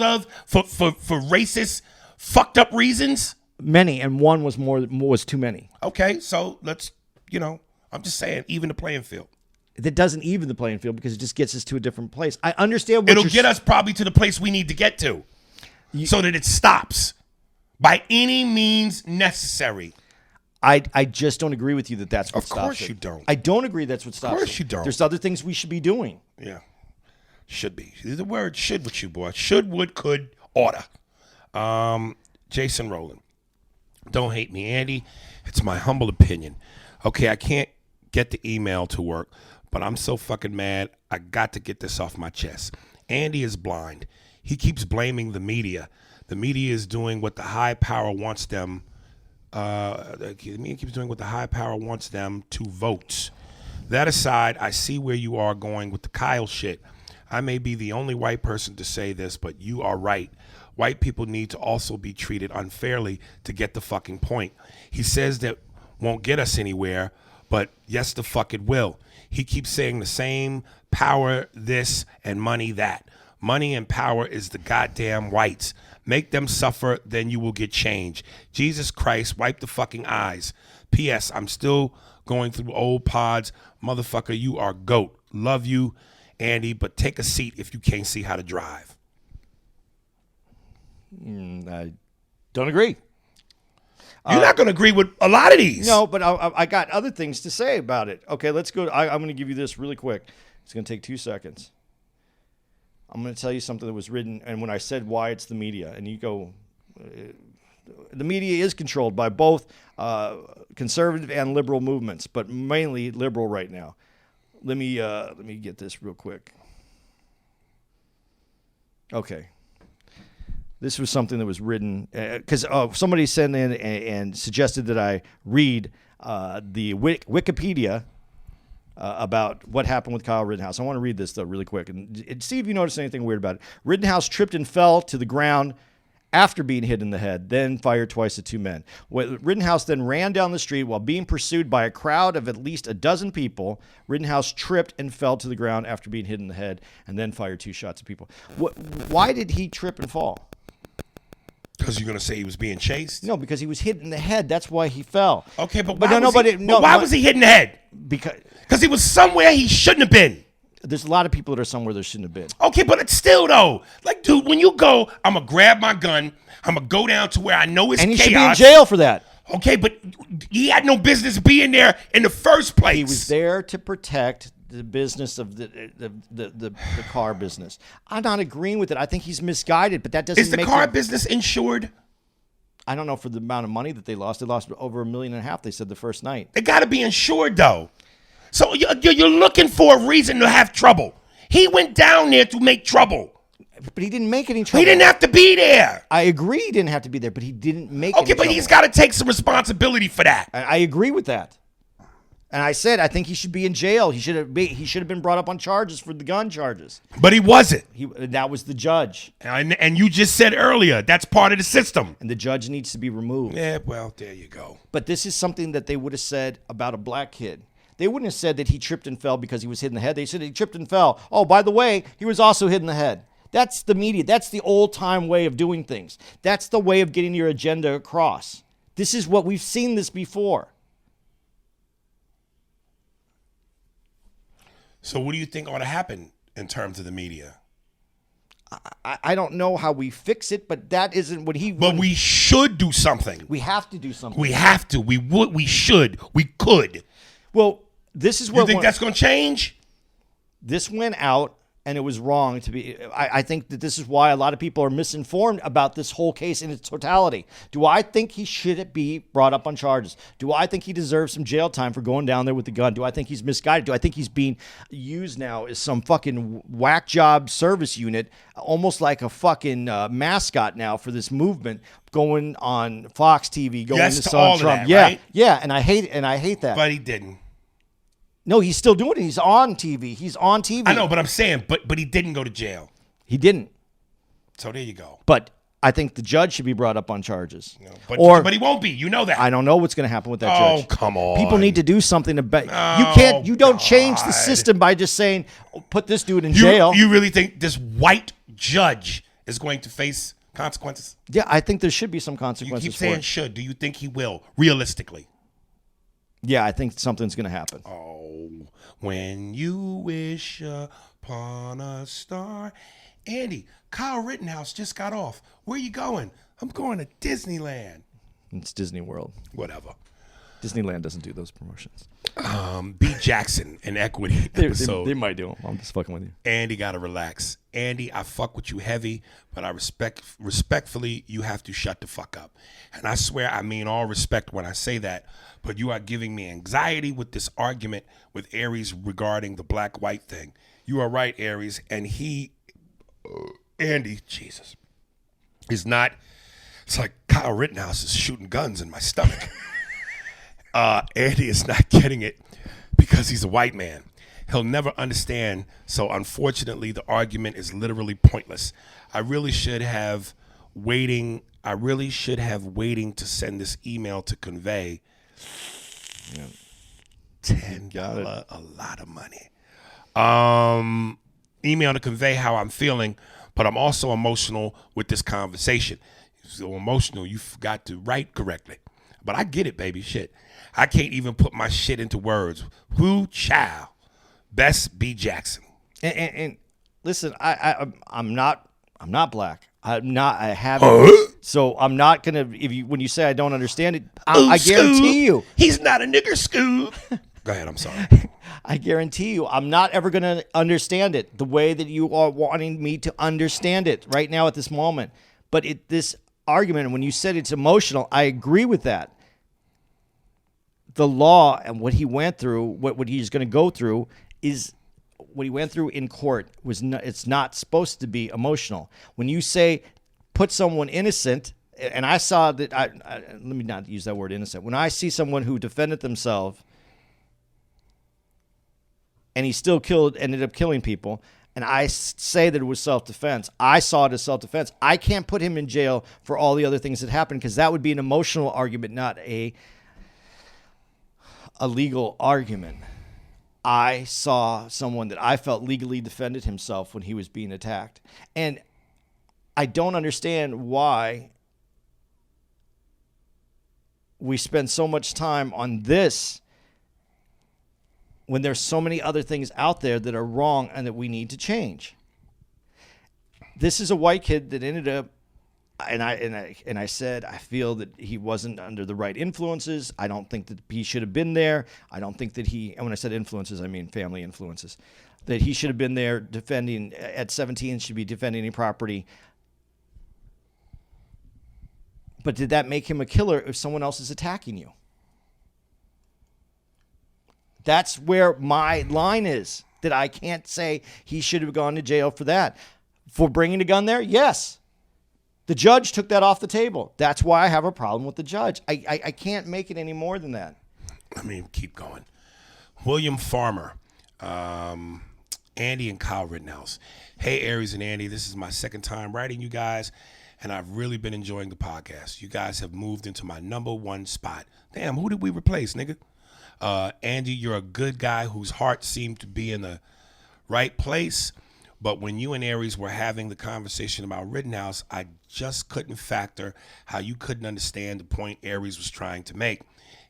D: of for racist, fucked up reasons?
E: Many, and one was too many.
D: Okay, so let's, I'm just saying, even the playing field.
E: That doesn't even the playing field because it just gets us to a different place. I understand
D: It'll get us probably to the place we need to get to so that it stops by any means necessary.
E: I just don't agree with you that that's what stops it.
D: Of course you don't.
E: I don't agree that's what stops it.
D: Of course you don't.
E: There's other things we should be doing.
D: Yeah. Should be. The word should with you, boy. Should, would, could, oughta. Jason Rowland. Don't hate me, Andy. It's my humble opinion. Okay, I can't get the email to work, but I'm so fucking mad. I got to get this off my chest. Andy is blind. He keeps blaming the media. The media is doing what the high power wants them. The media keeps doing what the high power wants them to vote. That aside, I see where you are going with the Kyle shit. I may be the only white person to say this, but you are right. White people need to also be treated unfairly to get the fucking point. He says that won't get us anywhere, but yes, the fuck it will. He keeps saying the same power this and money that. Money and power is the goddamn whites. Make them suffer, then you will get change. Jesus Christ, wipe the fucking eyes. P.S. I'm still going through old pods. Motherfucker, you are GOAT. Love you, Andy, but take a seat if you can't see how to drive.
E: I don't agree.
D: You're not going to agree with a lot of these.
E: No, but I got other things to say about it. Okay, let's go. I'm going to give you this really quick. It's going to take 2 seconds. I'm going to tell you something that was written, and when I said why it's the media, and you go, the media is controlled by both conservative and liberal movements, but mainly liberal right now. Let me get this real quick. Okay. This was something that was written because somebody sent in and suggested that I read the Wikipedia about what happened with Kyle Rittenhouse. I want to read this, though, really quick and see if you notice anything weird about it. Rittenhouse tripped and fell to the ground after being hit in the head, then fired twice at 2 men. Rittenhouse then ran down the street while being pursued by a crowd of at least a dozen people. Rittenhouse tripped and fell to the ground after being hit in the head and then fired 2 shots at people. Why did he trip and fall?
D: Because you're going to say he was being chased?
E: No, because he was hit in the head. That's why he fell.
D: Okay, but why was he hit in the head? Because he was somewhere he shouldn't have been.
E: There's a lot of people that are somewhere they shouldn't have been.
D: Okay, but it's still, though. Like, dude, when you go, I'm going to grab my gun. I'm going to go down to where I know it's chaos.
E: And he should be in jail for that.
D: Okay, but he had no business being there in the first place.
E: He was there to protect the business of the car business. I'm not agreeing with it. I think he's misguided, but that doesn't make
D: Is the car business insured?
E: I don't know for the amount of money that they lost. They lost over $1.5 million, they said, the first night.
D: They got to be insured, though. So you're looking for a reason to have trouble. He went down there to make trouble.
E: But he didn't make any trouble.
D: He didn't have to be there.
E: I agree he didn't have to be there, but he didn't make any trouble.
D: Okay, but he's got to take some responsibility for that.
E: I agree with that. And I said I think he should be in jail. He should have been brought up on charges for the gun charges.
D: But he wasn't.
E: That was the judge.
D: And you just said earlier that's part of the system.
E: And the judge needs to be removed.
D: Yeah, well, there you go.
E: But this is something that they would have said about a black kid. They wouldn't have said that he tripped and fell because he was hit in the head. They said he tripped and fell. Oh, by the way, he was also hit in the head. That's the media. That's the old-time way of doing things. That's the way of getting your agenda across. This is what we've seen this before.
D: So what do you think ought to happen in terms of the media?
E: I don't know how we fix it, but that isn't what he.
D: But we should do something.
E: We have to do something.
D: We have to. We would. We should. We could.
E: Well, this is what
D: You think that's going to change?
E: This went out, and it was wrong to be. I think that this is why a lot of people are misinformed about this whole case in its totality. Do I think he should be brought up on charges? Do I think he deserves some jail time for going down there with the gun? Do I think he's misguided? Do I think he's being used now as some fucking whack job service unit, almost like a fucking mascot now for this movement, going on Fox TV, going
D: Yes,
E: to
D: to
E: Son
D: all of
E: Trump?
D: that,
E: Yeah,
D: right?
E: yeah, and I hate that.
D: But he didn't.
E: No, he's still doing it. He's on TV. He's on TV.
D: I know, but I'm saying, but he didn't go to jail.
E: He didn't.
D: So there you go.
E: But I think the judge should be brought up on charges.
D: No, but
E: Or
D: he won't be. You know that.
E: I don't know what's going to happen with that
D: Oh,
E: judge.
D: come on.
E: People need to do something about.
D: Oh,
E: You don't change the
D: God.
E: system by just saying, oh, put this dude in jail.
D: You really think this white judge is going to face consequences?
E: Yeah, I think there should be some
D: You
E: consequences
D: keep
E: for
D: saying
E: it.
D: should. Do you think he will, realistically?
E: Yeah, I think something's going to happen.
D: Oh, when you wish upon a star. Andy, Kyle Rittenhouse just got off. Where you going? I'm going to Disneyland.
E: It's Disney World.
D: Whatever.
E: Disneyland doesn't do those promotions.
D: B. Jackson, an equity episode.
E: They might do them. I'm just fucking with you.
D: Andy, gotta relax. Andy, I fuck with you heavy, but I respectfully, you have to shut the fuck up. And I swear I mean all respect when I say that, but you are giving me anxiety with this argument with Aries regarding the black-white thing. You are right, Aries, and Andy, Jesus, is not, it's like Kyle Rittenhouse is shooting guns in my stomach. Andy is not getting it because he's a white man. He'll never understand. So unfortunately, the argument is literally pointless. I really should have waiting to send this email to convey $10, a lot of money. Email to convey how I'm feeling, but I'm also emotional with this conversation. So emotional, you forgot to write correctly. But I get it, baby. Shit. I can't even put my shit into words. Who child? Best B. Jackson.
E: And listen, I'm not black. I haven't. So I'm not gonna. When you say I don't understand it, I guarantee you,
D: he's not a nigger, Scoob. Go ahead. I'm sorry.
E: I guarantee you, I'm not ever gonna understand it the way that you are wanting me to understand it right now at this moment. But this argument, when you said it's emotional, I agree with that. The law and what he went through, what he's going to go through, is what he went through in court was not, it's not supposed to be emotional. When you say put someone innocent, and I saw that, let me not use that word innocent. When I see someone who defended themselves and he still ended up killing people, and I say that it was self-defense, I saw it as self-defense. I can't put him in jail for all the other things that happened because that would be an emotional argument, not a legal argument. I saw someone that I felt legally defended himself when he was being attacked. And I don't understand why we spend so much time on this when there's so many other things out there that are wrong and that we need to change. This is a white kid that ended up, and I said I feel that he wasn't under the right influences. I don't think that he should have been there. I don't think that and when I said influences, I mean family influences, that he should have been there defending at 17, should be defending any property. But did that make him a killer if someone else is attacking you? That's where my line is, that I can't say he should have gone to jail for that. For bringing a gun there? Yes. The judge took that off the table. That's why I have a problem with the judge. I can't make it any more than that.
D: I mean, keep going. William Farmer, Andy and Kyle Rittenhouse. Hey, Aries and Andy, this is my second time writing you guys, and I've really been enjoying the podcast. You guys have moved into my number one spot. Damn, who did we replace, nigga? Andy, you're a good guy whose heart seemed to be in the right place. But when you and Aries were having the conversation about Rittenhouse, I just couldn't factor how you couldn't understand the point Aries was trying to make.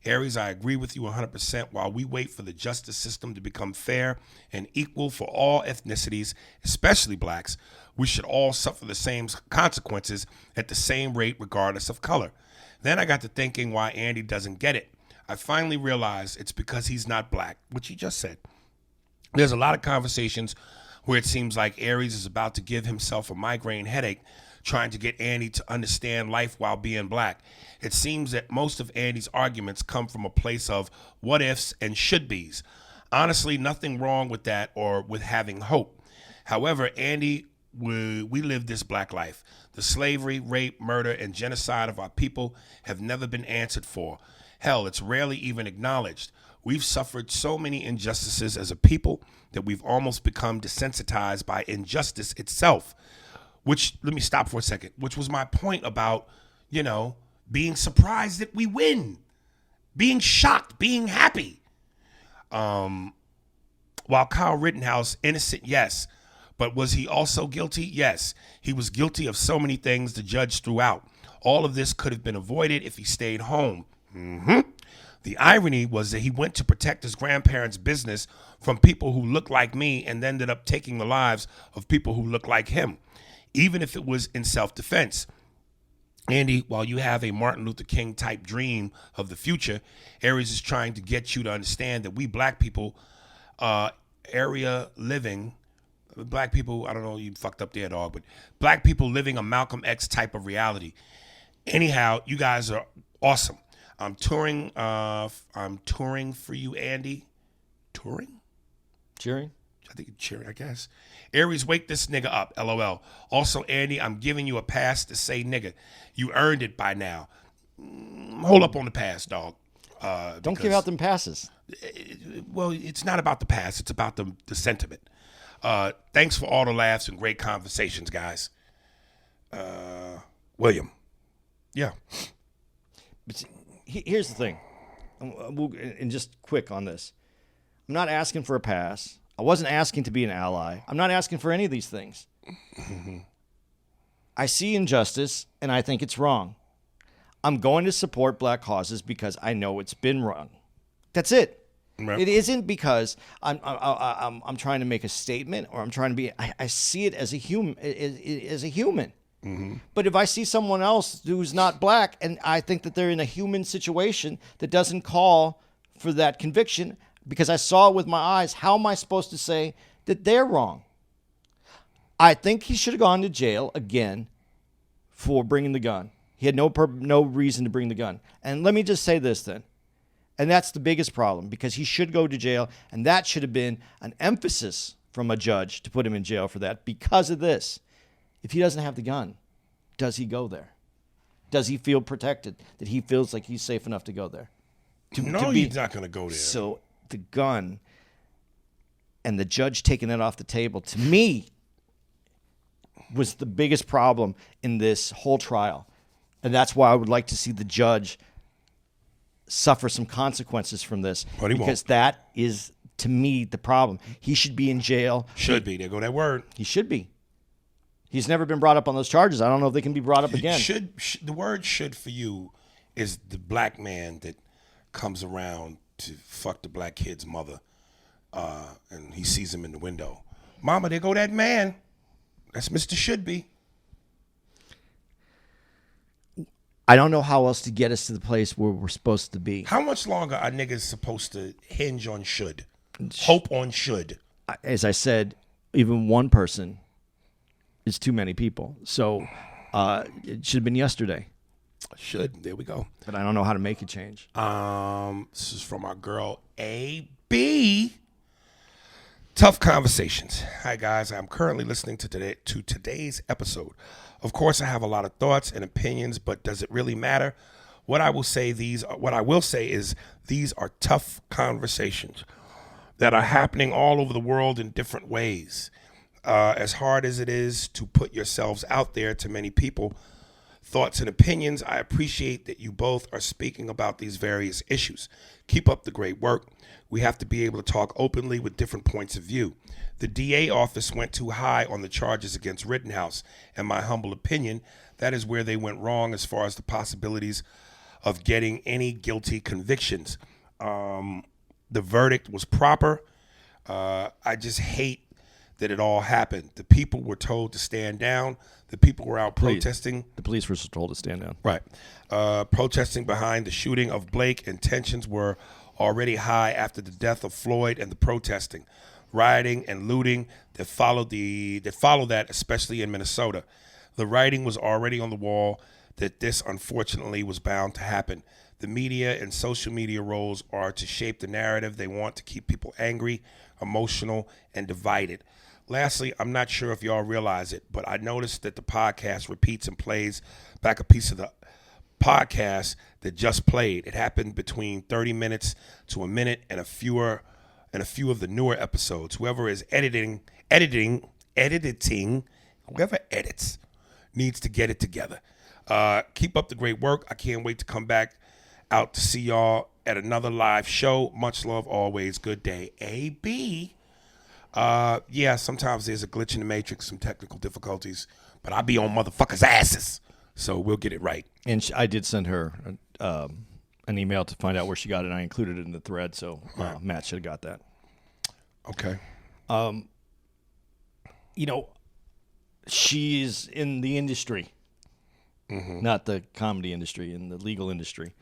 D: Aries, I agree with you 100%. While we wait for the justice system to become fair and equal for all ethnicities, especially blacks, we should all suffer the same consequences at the same rate regardless of color. Then I got to thinking why Andy doesn't get it. I finally realized it's because he's not black, which he just said. There's a lot of conversations where it seems like Aries is about to give himself a migraine headache trying to get Andy to understand life while being black. It seems that most of Andy's arguments come from a place of what ifs and should be's. Honestly, nothing wrong with that or with having hope. However, Andy, we live this black life. The slavery, rape, murder, and genocide of our people have never been answered for. Hell, it's rarely even acknowledged. We've suffered so many injustices as a people that we've almost become desensitized by injustice itself. Which, let me stop for a second, which was my point about, being surprised that we win, being shocked, being happy. While Kyle Rittenhouse, innocent, yes, but was he also guilty? Yes. He was guilty of so many things the judge threw out. All of this could have been avoided if he stayed home. The irony was that he went to protect his grandparents' business from people who looked like me and ended up taking the lives of people who looked like him, even if it was in self-defense. Andy, while you have a Martin Luther King type dream of the future, Aries is trying to get you to understand that we black people, black people, I don't know, you fucked up there, dog, but black people living a Malcolm X type of reality. Anyhow, you guys are awesome. I'm touring for you, Andy. Touring?
E: Cheering?
D: I think it's cheering, I guess. Aries, wake this nigga up, LOL. Also, Andy, I'm giving you a pass to say nigga. You earned it by now. Hold up on the pass, dog.
E: Don't give out them passes.
D: Well, it's not about the pass. It's about the sentiment. Thanks for all the laughs and great conversations, guys. William. Yeah.
E: But here's the thing. And just quick on this. I'm not asking for a pass. I wasn't asking to be an ally. I'm not asking for any of these things. I see injustice, and I think it's wrong. I'm going to support black causes because I know it's been wrong. That's it. Right. It isn't because I'm trying to make a statement or I'm trying to be. I see it as a human. Mm-hmm. But if I see someone else who's not black and I think that they're in a human situation that doesn't call for that conviction because I saw it with my eyes, how am I supposed to say that they're wrong? I think he should have gone to jail again for bringing the gun. He had no reason to bring the gun. And let me just say this then. And that's the biggest problem because he should go to jail. And that should have been an emphasis from a judge to put him in jail for that because of this. If he doesn't have the gun, does he go there? Does he feel protected? That he feels like he's safe enough to go there?
D: He's not going to go there.
E: So the gun and the judge taking that off the table, to me, was the biggest problem in this whole trial. And that's why I would like to see the judge suffer some consequences from this.
D: But he
E: because
D: won't.
E: That is, to me, the problem. He should be in jail.
D: Should be. There go that word.
E: He should be. He's never been brought up on those charges. I don't know if they can be brought up again.
D: The word should for you is the black man that comes around to fuck the black kid's mother and he sees him in the window. Mama, there go that man. That's Mr. Should Be.
E: I don't know how else to get us to the place where we're supposed to be.
D: How much longer are niggas supposed to hinge on should? Hope on should?
E: As I said, even one person is too many people. So it should have been yesterday.
D: Should. There we go.
E: But I don't know how to make it change.
D: This is from our girl A.B. Tough conversations. Hi, guys. I'm currently listening to today's episode. Of course, I have a lot of thoughts and opinions, but does it really matter? What I will say is these are tough conversations that are happening all over the world in different ways. As hard as it is to put yourselves out there to many people, thoughts and opinions. I appreciate that you both are speaking about these various issues. Keep up the great work. We have to be able to talk openly with different points of view. The DA office went too high on the charges against Rittenhouse. In my humble opinion, that is where they went wrong as far as the possibilities of getting any guilty convictions. The verdict was proper. I just hate that it all happened. The people were told to stand down. The people were out protesting.
E: The police were told to stand down.
D: Right. Protesting behind the shooting of Blake, and tensions were already high after the death of Floyd and the protesting, rioting, and looting that followed that, especially in Minnesota. The writing was already on the wall that this, unfortunately, was bound to happen. The media and social media roles are to shape the narrative. They want to keep people angry, emotional, and divided. Lastly, I'm not sure if y'all realize it, but I noticed that the podcast repeats and plays back a piece of the podcast that just played. It happened between 30 minutes to a minute and a few of the newer episodes. Whoever is editing, whoever edits needs to get it together. Keep up the great work. I can't wait to come back out to see y'all at another live show. Much love always. Good day. AB. Yeah, sometimes there's a glitch in the matrix, some technical difficulties, but I be on motherfuckers' asses, so we'll get it right.
E: And I did send her an email to find out where she got it, and I included it in the thread, so Matt should have got that.
D: Okay.
E: You know, she's in the industry, not the comedy industry, in the legal industry.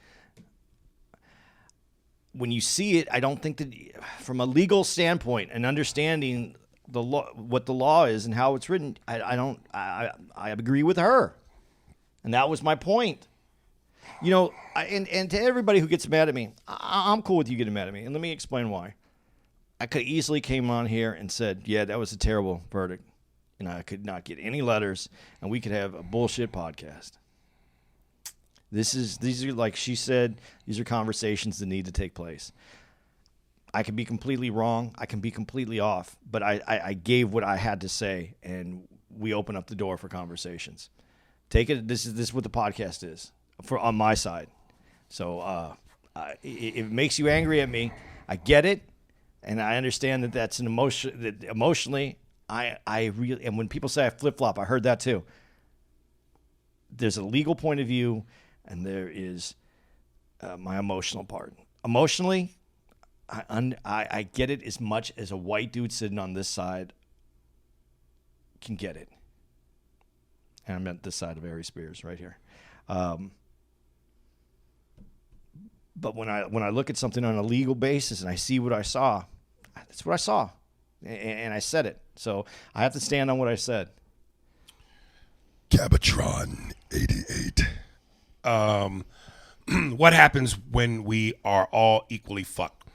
E: When you see it, I don't think that from a legal standpoint and understanding the law, what the law is and how it's written, I agree with her. And that was my point. You know, and to everybody who gets mad at me, I'm cool with you getting mad at me. And let me explain why. I could easily came on here and said, yeah, that was a terrible verdict. And I could not get any letters, and we could have a bullshit podcast. These are, like she said, these are conversations that need to take place. I can be completely wrong. I can be completely off. But I gave what I had to say, and we open up the door for conversations. Take it. This is what the podcast is on my side. So it makes you angry at me. I get it, and I understand that that's an emotion. That emotionally, I really, and when people say I flip flop, I heard that too. There's a legal point of view. And there is my emotional part. Emotionally, I get it as much as a white dude sitting on this side can get it. And I meant this side of Ari Spears right here. But when I look at something on a legal basis and I see what I saw, that's what I saw. And I said it. So I have to stand on what I said.
C: Gabatron 88.
D: What happens when we are all equally fucked?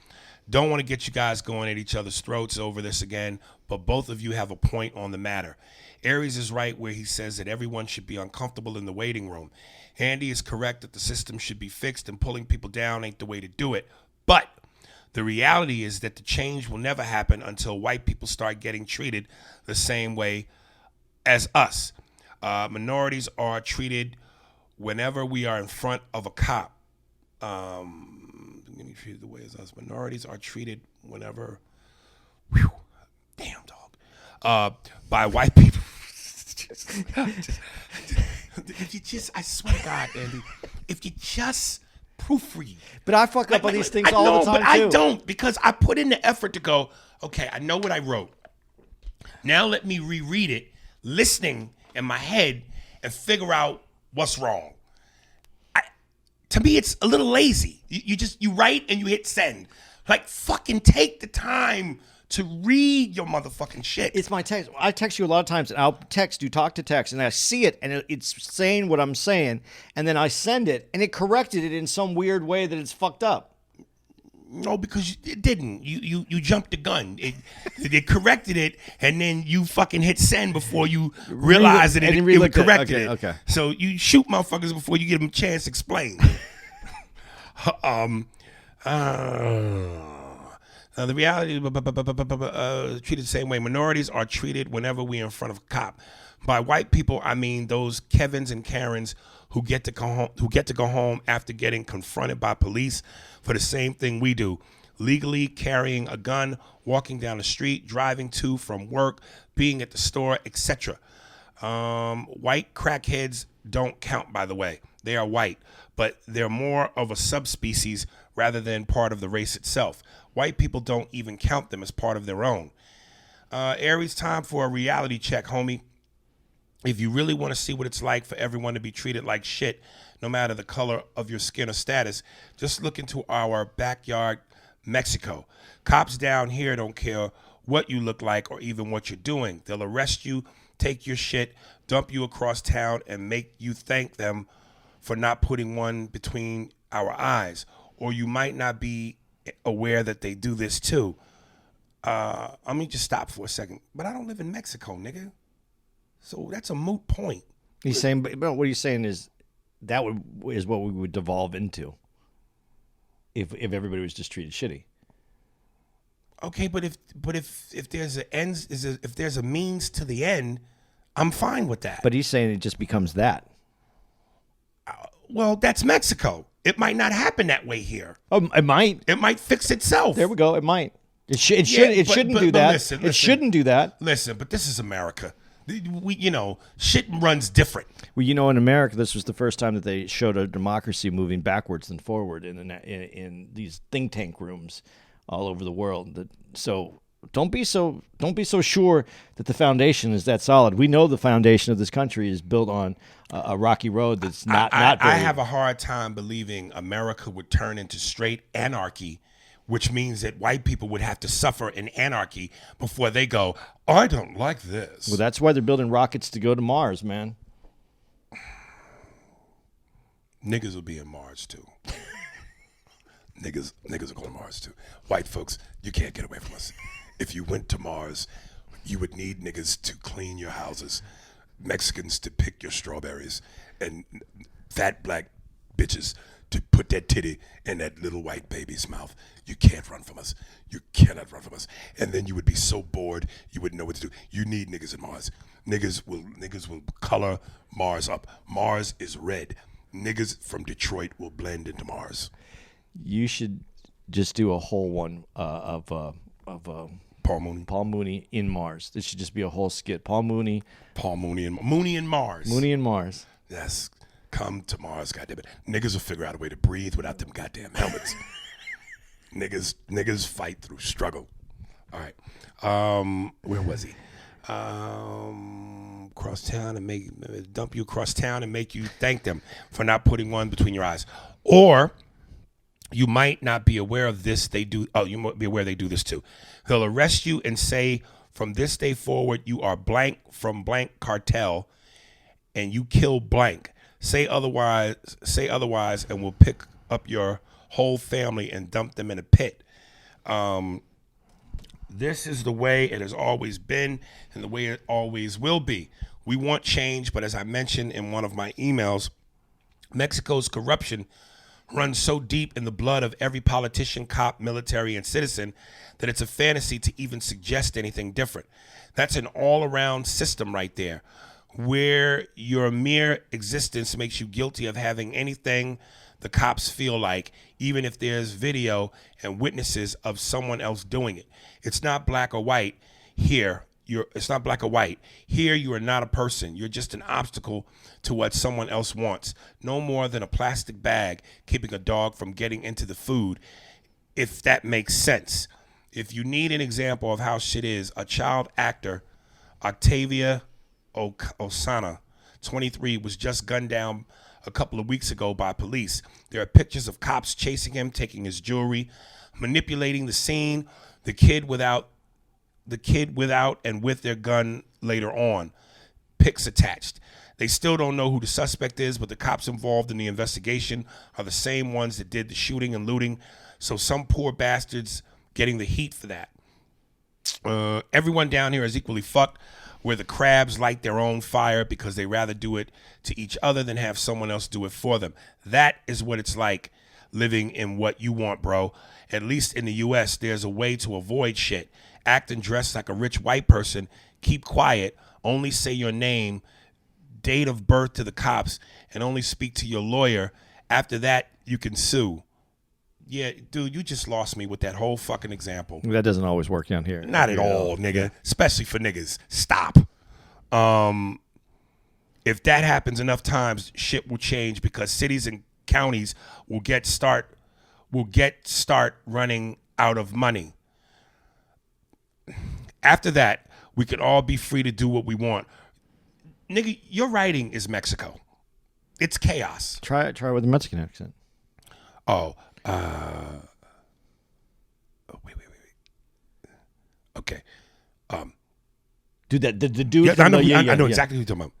D: Don't want to get you guys going at each other's throats over this again, but both of you have a point on the matter. Aries is right where he says that everyone should be uncomfortable in the waiting room. Andy is correct that the system should be fixed, and pulling people down ain't the way to do it. But the reality is that the change will never happen until white people start getting treated the same way as us. Minorities are treated whenever we are in front of a cop. Treated the way as us. Minorities are treated whenever, damn dog, by white people. If you just, I swear to God, Andy, if you just proofread.
E: But I fuck up on these things all the time,
D: but
E: too.
D: I don't, because I put in the effort to go, okay, I know what I wrote. Now let me reread it, listening in my head, and figure out what's wrong. To me, it's a little lazy. You write and you hit send. Like, fucking take the time to read your motherfucking shit.
E: It's my text. I text you a lot of times, and I'll text you, talk to text, and I see it, and it's saying what I'm saying, and then I send it, and it corrected it in some weird way that it's fucked up.
D: No, because it didn't. You jumped the gun. It corrected it, and then you fucking hit send before you realized it corrected it.
E: Okay.
D: So you shoot motherfuckers before you give them a chance to explain. The reality, treated the same way. Minorities are treated whenever we're in front of a cop. By white people, I mean those Kevins and Karens who get to go home after getting confronted by police for the same thing we do. Legally carrying a gun, walking down the street, driving to from work, being at the store, etc. White crackheads don't count, by the way. They are white, but they're more of a subspecies rather than part of the race itself. White people don't even count them as part of their own. Aries, time for a reality check, homie. If you really want to see what it's like for everyone to be treated like shit, no matter the color of your skin or status, just look into our backyard, Mexico. Cops down here don't care what you look like or even what you're doing. They'll arrest you, take your shit, dump you across town, and make you thank them for not putting one between our eyes. Or you might not be aware that they do this too. Let me just stop for a second. But I don't live in Mexico, nigga. So that's a moot point.
E: He's saying, but what he's saying is is what we would devolve into if everybody was just treated shitty.
D: Okay, but if there's if there's a means to the end, I'm fine with that.
E: But he's saying it just becomes that.
D: Well, that's Mexico. It might not happen that way here.
E: Oh, it might.
D: It might fix itself.
E: There we go. It might. It shouldn't do that.
D: Listen,
E: it shouldn't do that.
D: Listen, but this is America. Shit runs different.
E: Well, in America, this was the first time that they showed a democracy moving backwards and forward in these think tank rooms all over the world. So don't be so sure that the foundation is that solid. We know the foundation of this country is built on a rocky road that's not very.
D: I have a hard time believing America would turn into straight anarchy, which means that white people would have to suffer in anarchy before they go, I don't like this.
E: Well, that's why they're building rockets to go to Mars, man.
D: Niggas will be in Mars, too. Niggas are going to Mars, too. White folks, you can't get away from us. If you went to Mars, you would need niggas to clean your houses, Mexicans to pick your strawberries, and fat black bitches to put that titty in that little white baby's mouth. You can't run from us. You cannot run from us. And then you would be so bored, you wouldn't know what to do. You need niggas in Mars. Niggas will color Mars up. Mars is red. Niggas from Detroit will blend into Mars.
E: You should just do a whole one of
D: Paul Mooney.
E: Paul Mooney in Mars. This should just be a whole skit. Paul Mooney.
D: Mooney in Mars.
E: Mooney in Mars.
D: Yes. Come to Mars, goddammit. Niggas will figure out a way to breathe without them goddamn helmets. Niggas fight through struggle. All right. Where was he? Cross town and dump you across town and make you thank them for not putting one between your eyes. Or you might not be aware of this. You might be aware they do this too. He'll arrest you and say, from this day forward, you are blank from blank cartel and you kill blank. Say otherwise, and we'll pick up your whole family and dump them in a pit. This is the way it has always been and the way it always will be. We want change, but as I mentioned in one of my emails, Mexico's corruption runs so deep in the blood of every politician, cop, military, and citizen that it's a fantasy to even suggest anything different. That's an all-around system right there, where your mere existence makes you guilty of having anything the cops feel like, even if there's video and witnesses of someone else doing it. It's not black or white here. It's not black or white. Here you are not a person. You're just an obstacle to what someone else wants. No more than a plastic bag keeping a dog from getting into the food, if that makes sense. If you need an example of how shit is, a child actor, Octavia Osana, 23, was just gunned down a couple of weeks ago by police. There are pictures of cops chasing him, taking his jewelry, manipulating the scene, the kid without and with their gun later on. Pics attached. They still don't know who the suspect is, but the cops involved in the investigation are the same ones that did the shooting and looting, so some poor bastards getting the heat for that. Everyone down here is equally fucked, where the crabs light their own fire because they rather do it to each other than have someone else do it for them. That is what it's like living in what you want, bro. At least in the U.S., there's a way to avoid shit. Act and dress like a rich white person. Keep quiet. Only say your name. date of birth to the cops and only speak to your lawyer. After that, you can sue. Yeah, dude, you just lost me with that whole fucking example.
E: That doesn't always work down here.
D: Not at all, nigga. Especially for niggas. Stop. If that happens enough times, shit will change because cities and counties will start running out of money. After that, we could all be free to do what we want. Nigga, your writing is Mexico. It's chaos.
E: Try with a Mexican accent.
D: Wait. Okay.
E: Dude, the dude.
D: Yeah, I know
E: yeah.
D: exactly what you're talking about.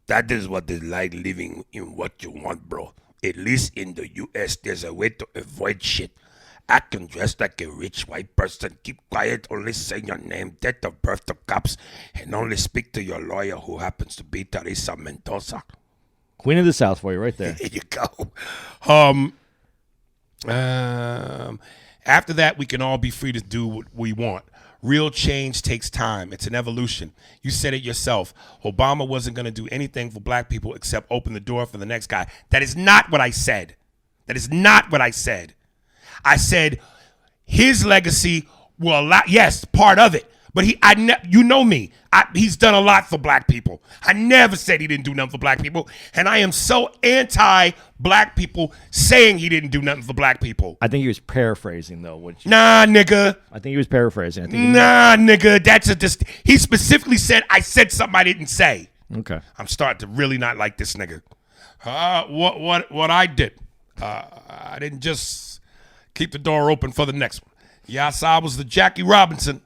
D: That is what it's like living in what you want, bro. At least in the U.S., there's a way to avoid shit. I can dress like a rich white person, keep quiet, only say your name, date of birth to cops, and only speak to your lawyer who happens to be Teresa Mendoza.
E: Queen of the South for you right there.
D: There you go. After that, we can all be free to do what we want. Real change takes time. It's an evolution. You said it yourself. Obama wasn't going to do anything for black people except open the door for the next guy. That is not what I said. That is not what I said. I said his legacy will allow, yes, part of it. But you know me. He's done a lot for black people. I never said he didn't do nothing for black people. And I am so anti-black people saying he didn't do nothing for black people.
E: I think he was paraphrasing, though.
D: Nah, nigga.
E: I think he was paraphrasing.
D: Nigga. He specifically said, I said something I didn't say.
E: Okay.
D: I'm starting to really not like this nigga. What I did, I didn't just keep the door open for the next one. Yes, I was the Jackie Robinson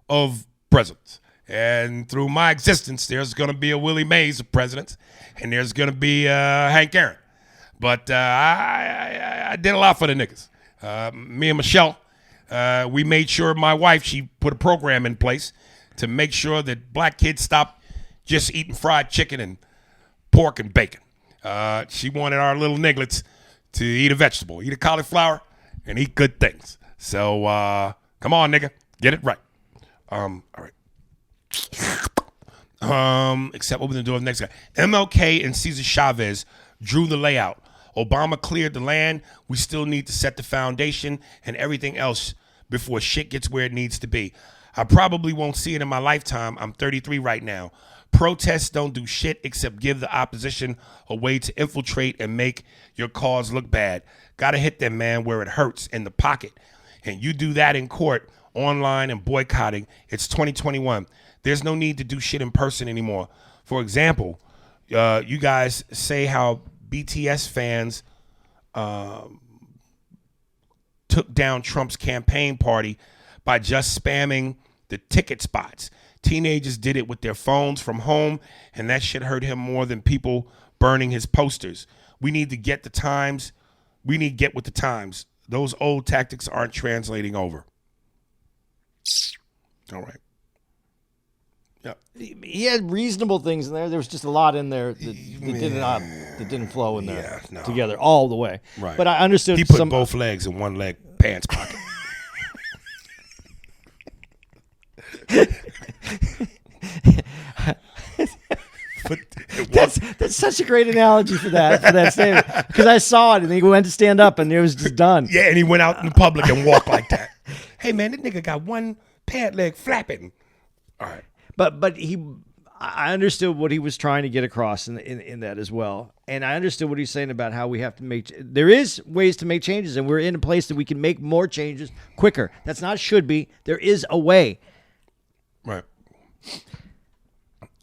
D: of presidents. And through my existence, there's going to be a Willie Mays of presidents, and there's going to be Hank Aaron. But I did a lot for the niggas. Me and Michelle, we made sure my wife, she put a program in place to make sure that black kids stop just eating fried chicken and pork and bacon. She wanted our little nigglets to eat a vegetable, eat a cauliflower, and eat good things. So come on, nigga, get it right. All right. Except open the door of the next guy. MLK and Cesar Chavez drew the layout. Obama cleared the land. We still need to set the foundation and everything else before shit gets where it needs to be. I probably won't see it in my lifetime. I'm 33 right now. Protests don't do shit except give the opposition a way to infiltrate and make your cause look bad. Gotta hit them, man, where it hurts, in the pocket. And you do that in court, online, and boycotting. It's 2021. There's no need to do shit in person anymore. For example, you guys say how BTS fans took down Trump's campaign party by just spamming the ticket spots. Teenagers did it with their phones from home, and that shit hurt him more than people burning his posters. We need to get the times. We need to get with the times. Those old tactics aren't translating over. All right. Yeah.
E: He had reasonable things in there. There was just a lot in there that didn't flow in there together all the way.
D: Right.
E: But I understood.
D: He put both legs in one leg pants pocket.
E: That's such a great analogy for that statement, because I saw it and he went to stand up and it was just done.
D: Yeah, and he went out in the public and walked like that. Hey man, this nigga got one pant leg flapping. All right.
E: But I understood what he was trying to get across in that as well, and I understood what he's saying about how we have to make. There is ways to make changes, and we're in a place that we can make more changes quicker. That's not should be. There is a way.
D: Right.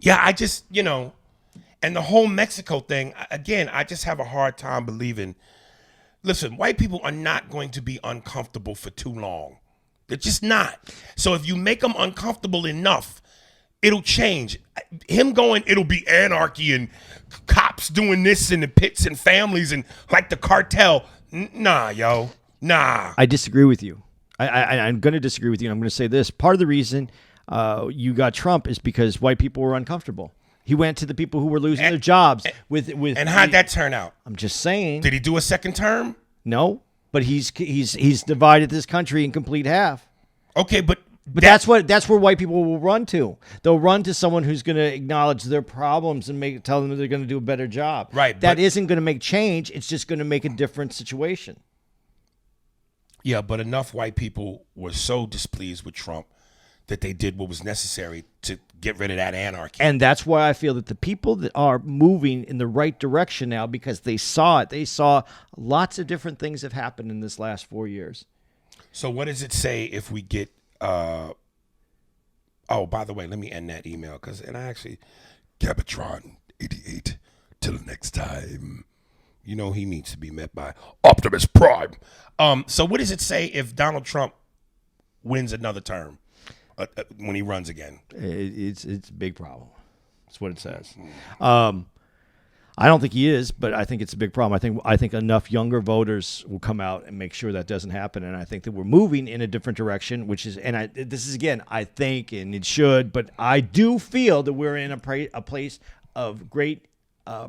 D: Yeah, I just, and the whole Mexico thing, again, I just have a hard time believing. Listen, white people are not going to be uncomfortable for too long. They're just not. So if you make them uncomfortable enough, it'll change. Him going, it'll be anarchy and cops doing this in the pits and families and like the cartel. Nah, yo. Nah.
E: I disagree with you. I'm going to disagree with you. And I'm going to say this. Part of the reason you got Trump is because white people were uncomfortable. He went to the people who were losing their jobs with.
D: And how'd that turn out?
E: I'm just saying.
D: Did he do a second term?
E: No, but he's divided this country in complete half.
D: Okay, but
E: But that's where white people will run to. They'll run to someone who's going to acknowledge their problems and tell them that they're going to do a better job.
D: Right.
E: That isn't going to make change. It's just going to make a different situation.
D: Yeah, but enough white people were so displeased with Trump that they did what was necessary to get rid of that anarchy.
E: And that's why I feel that the people that are moving in the right direction now, because they saw it. They saw lots of different things have happened in this last 4 years.
D: So what does it say if we get oh, by the way, let me end that email
C: Cabotron 88. Till next time.
D: you know he needs to be met by Optimus Prime. So what does it say if Donald Trump wins another term when he runs again?
E: It's a big problem. That's what it says. I don't think he is, but I think it's a big problem. I think enough younger voters will come out and make sure that doesn't happen. And I think that we're moving in a different direction, which is, this is again, I think, and it should, but I do feel that we're in a place of great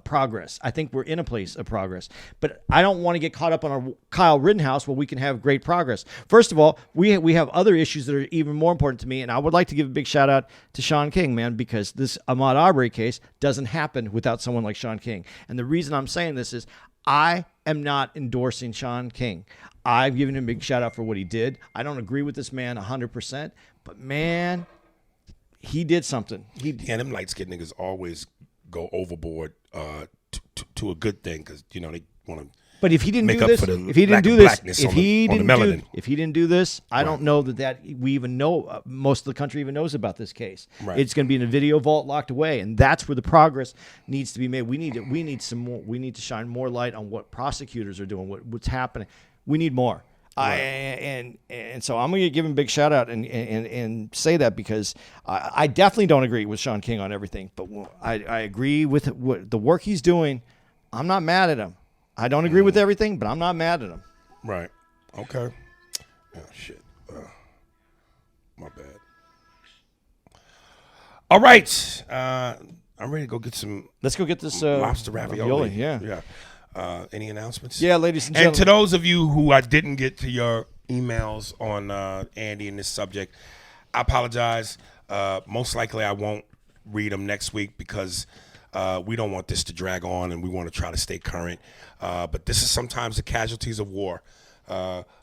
E: progress. I think we're in a place of progress, but I don't want to get caught up on our Kyle Rittenhouse where we can have great progress. First of all, we have other issues that are even more important to me, and I would like to give a big shout out to Sean King, man, because this Ahmaud Arbery case doesn't happen without someone like Sean King. And the reason I'm saying this is I am not endorsing Sean King. I've given him a big shout out for what he did. I don't agree with this man 100%, but man, he did something.
D: Them light-skinned niggas always go overboard to a good thing because they want to.
E: But if he didn't
D: make
E: do
D: up
E: this,
D: for the
E: if he didn't
D: lack
E: do
D: of
E: this,
D: blackness
E: if
D: on
E: he
D: the
E: didn't
D: melanin.
E: if he didn't do this, I don't know that we even know. Most of the country even knows about this case.
D: Right.
E: It's going to be in a video vault locked away, and that's where the progress needs to be made. We need some more. We need to shine more light on what prosecutors are doing, what's happening. We need more.
D: Right.
E: And so I'm going to give him a big shout out and say that because I definitely don't agree with Sean King on everything, but I agree with the work he's doing. I'm not mad at him. I don't agree with everything, but I'm not mad at him.
D: Right. Okay. Oh, shit. My bad. All right. I'm ready to go get some.
E: Let's go get this
D: lobster ravioli.
E: Yeah.
D: Any announcements?
E: Yeah, ladies and
D: And
E: gentlemen.
D: to those of you who I didn't get to your emails on Andy and this subject, I apologize. Most likely I won't read them next week because we don't want this to drag on and we want to try to stay current. But this is sometimes the casualties of war.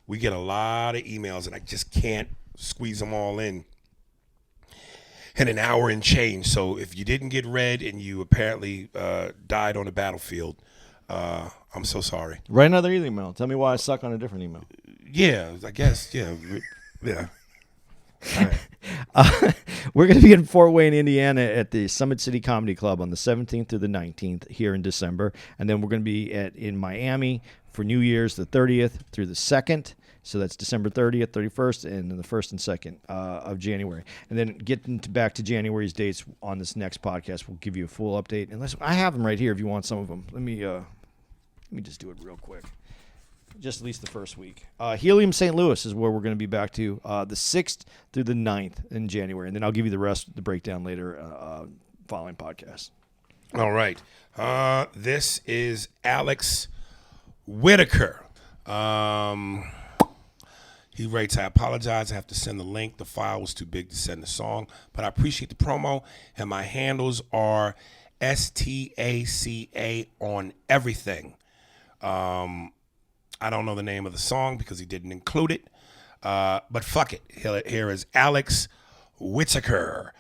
D: We get a lot of emails and I just can't squeeze them all in an hour and change. So if you didn't get read and you apparently died on the battlefield, I'm so sorry.
E: Write another email. Tell me why I suck on a different email.
D: Yeah, I guess. Yeah. All right.
E: We're going to be in Fort Wayne, Indiana at the Summit City Comedy Club on the 17th through the 19th here in December. And then we're going to be in Miami for New Year's, the 30th through the 2nd. So that's December 30th, 31st, and then the 1st and 2nd of January. And then getting back to January's dates on this next podcast, we'll give you a full update. Unless I have them right here if you want some of them. Let me just do it real quick. Just at least the first week. Helium St. Louis is where we're going to be back to the 6th through the 9th in January. And then I'll give you the rest, the breakdown later following podcast.
D: All right. This is Alex Whitaker. He writes, I apologize. I have to send the link. The file was too big to send the song, but I appreciate the promo. And my handles are STACA on everything. I don't know the name of the song because he didn't include it. But fuck it. Here is Alex Whitaker.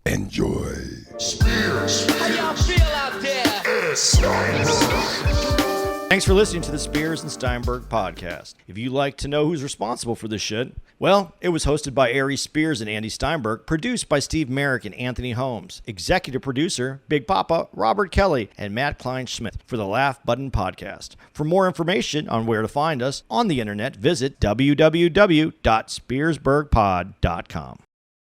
C: Enjoy.
B: How y'all feel out there?
E: Thanks for listening to the Spears and Steinberg podcast. If you'd like to know who's responsible for this shit, well, it was hosted by Ari Spears and Andy Steinberg, produced by Steve Merrick and Anthony Holmes, executive producer, Big Papa, Robert Kelly, and Matt Klein-Schmidt for the Laugh Button podcast. For more information on where to find us on the internet, visit www.spearsburgpod.com.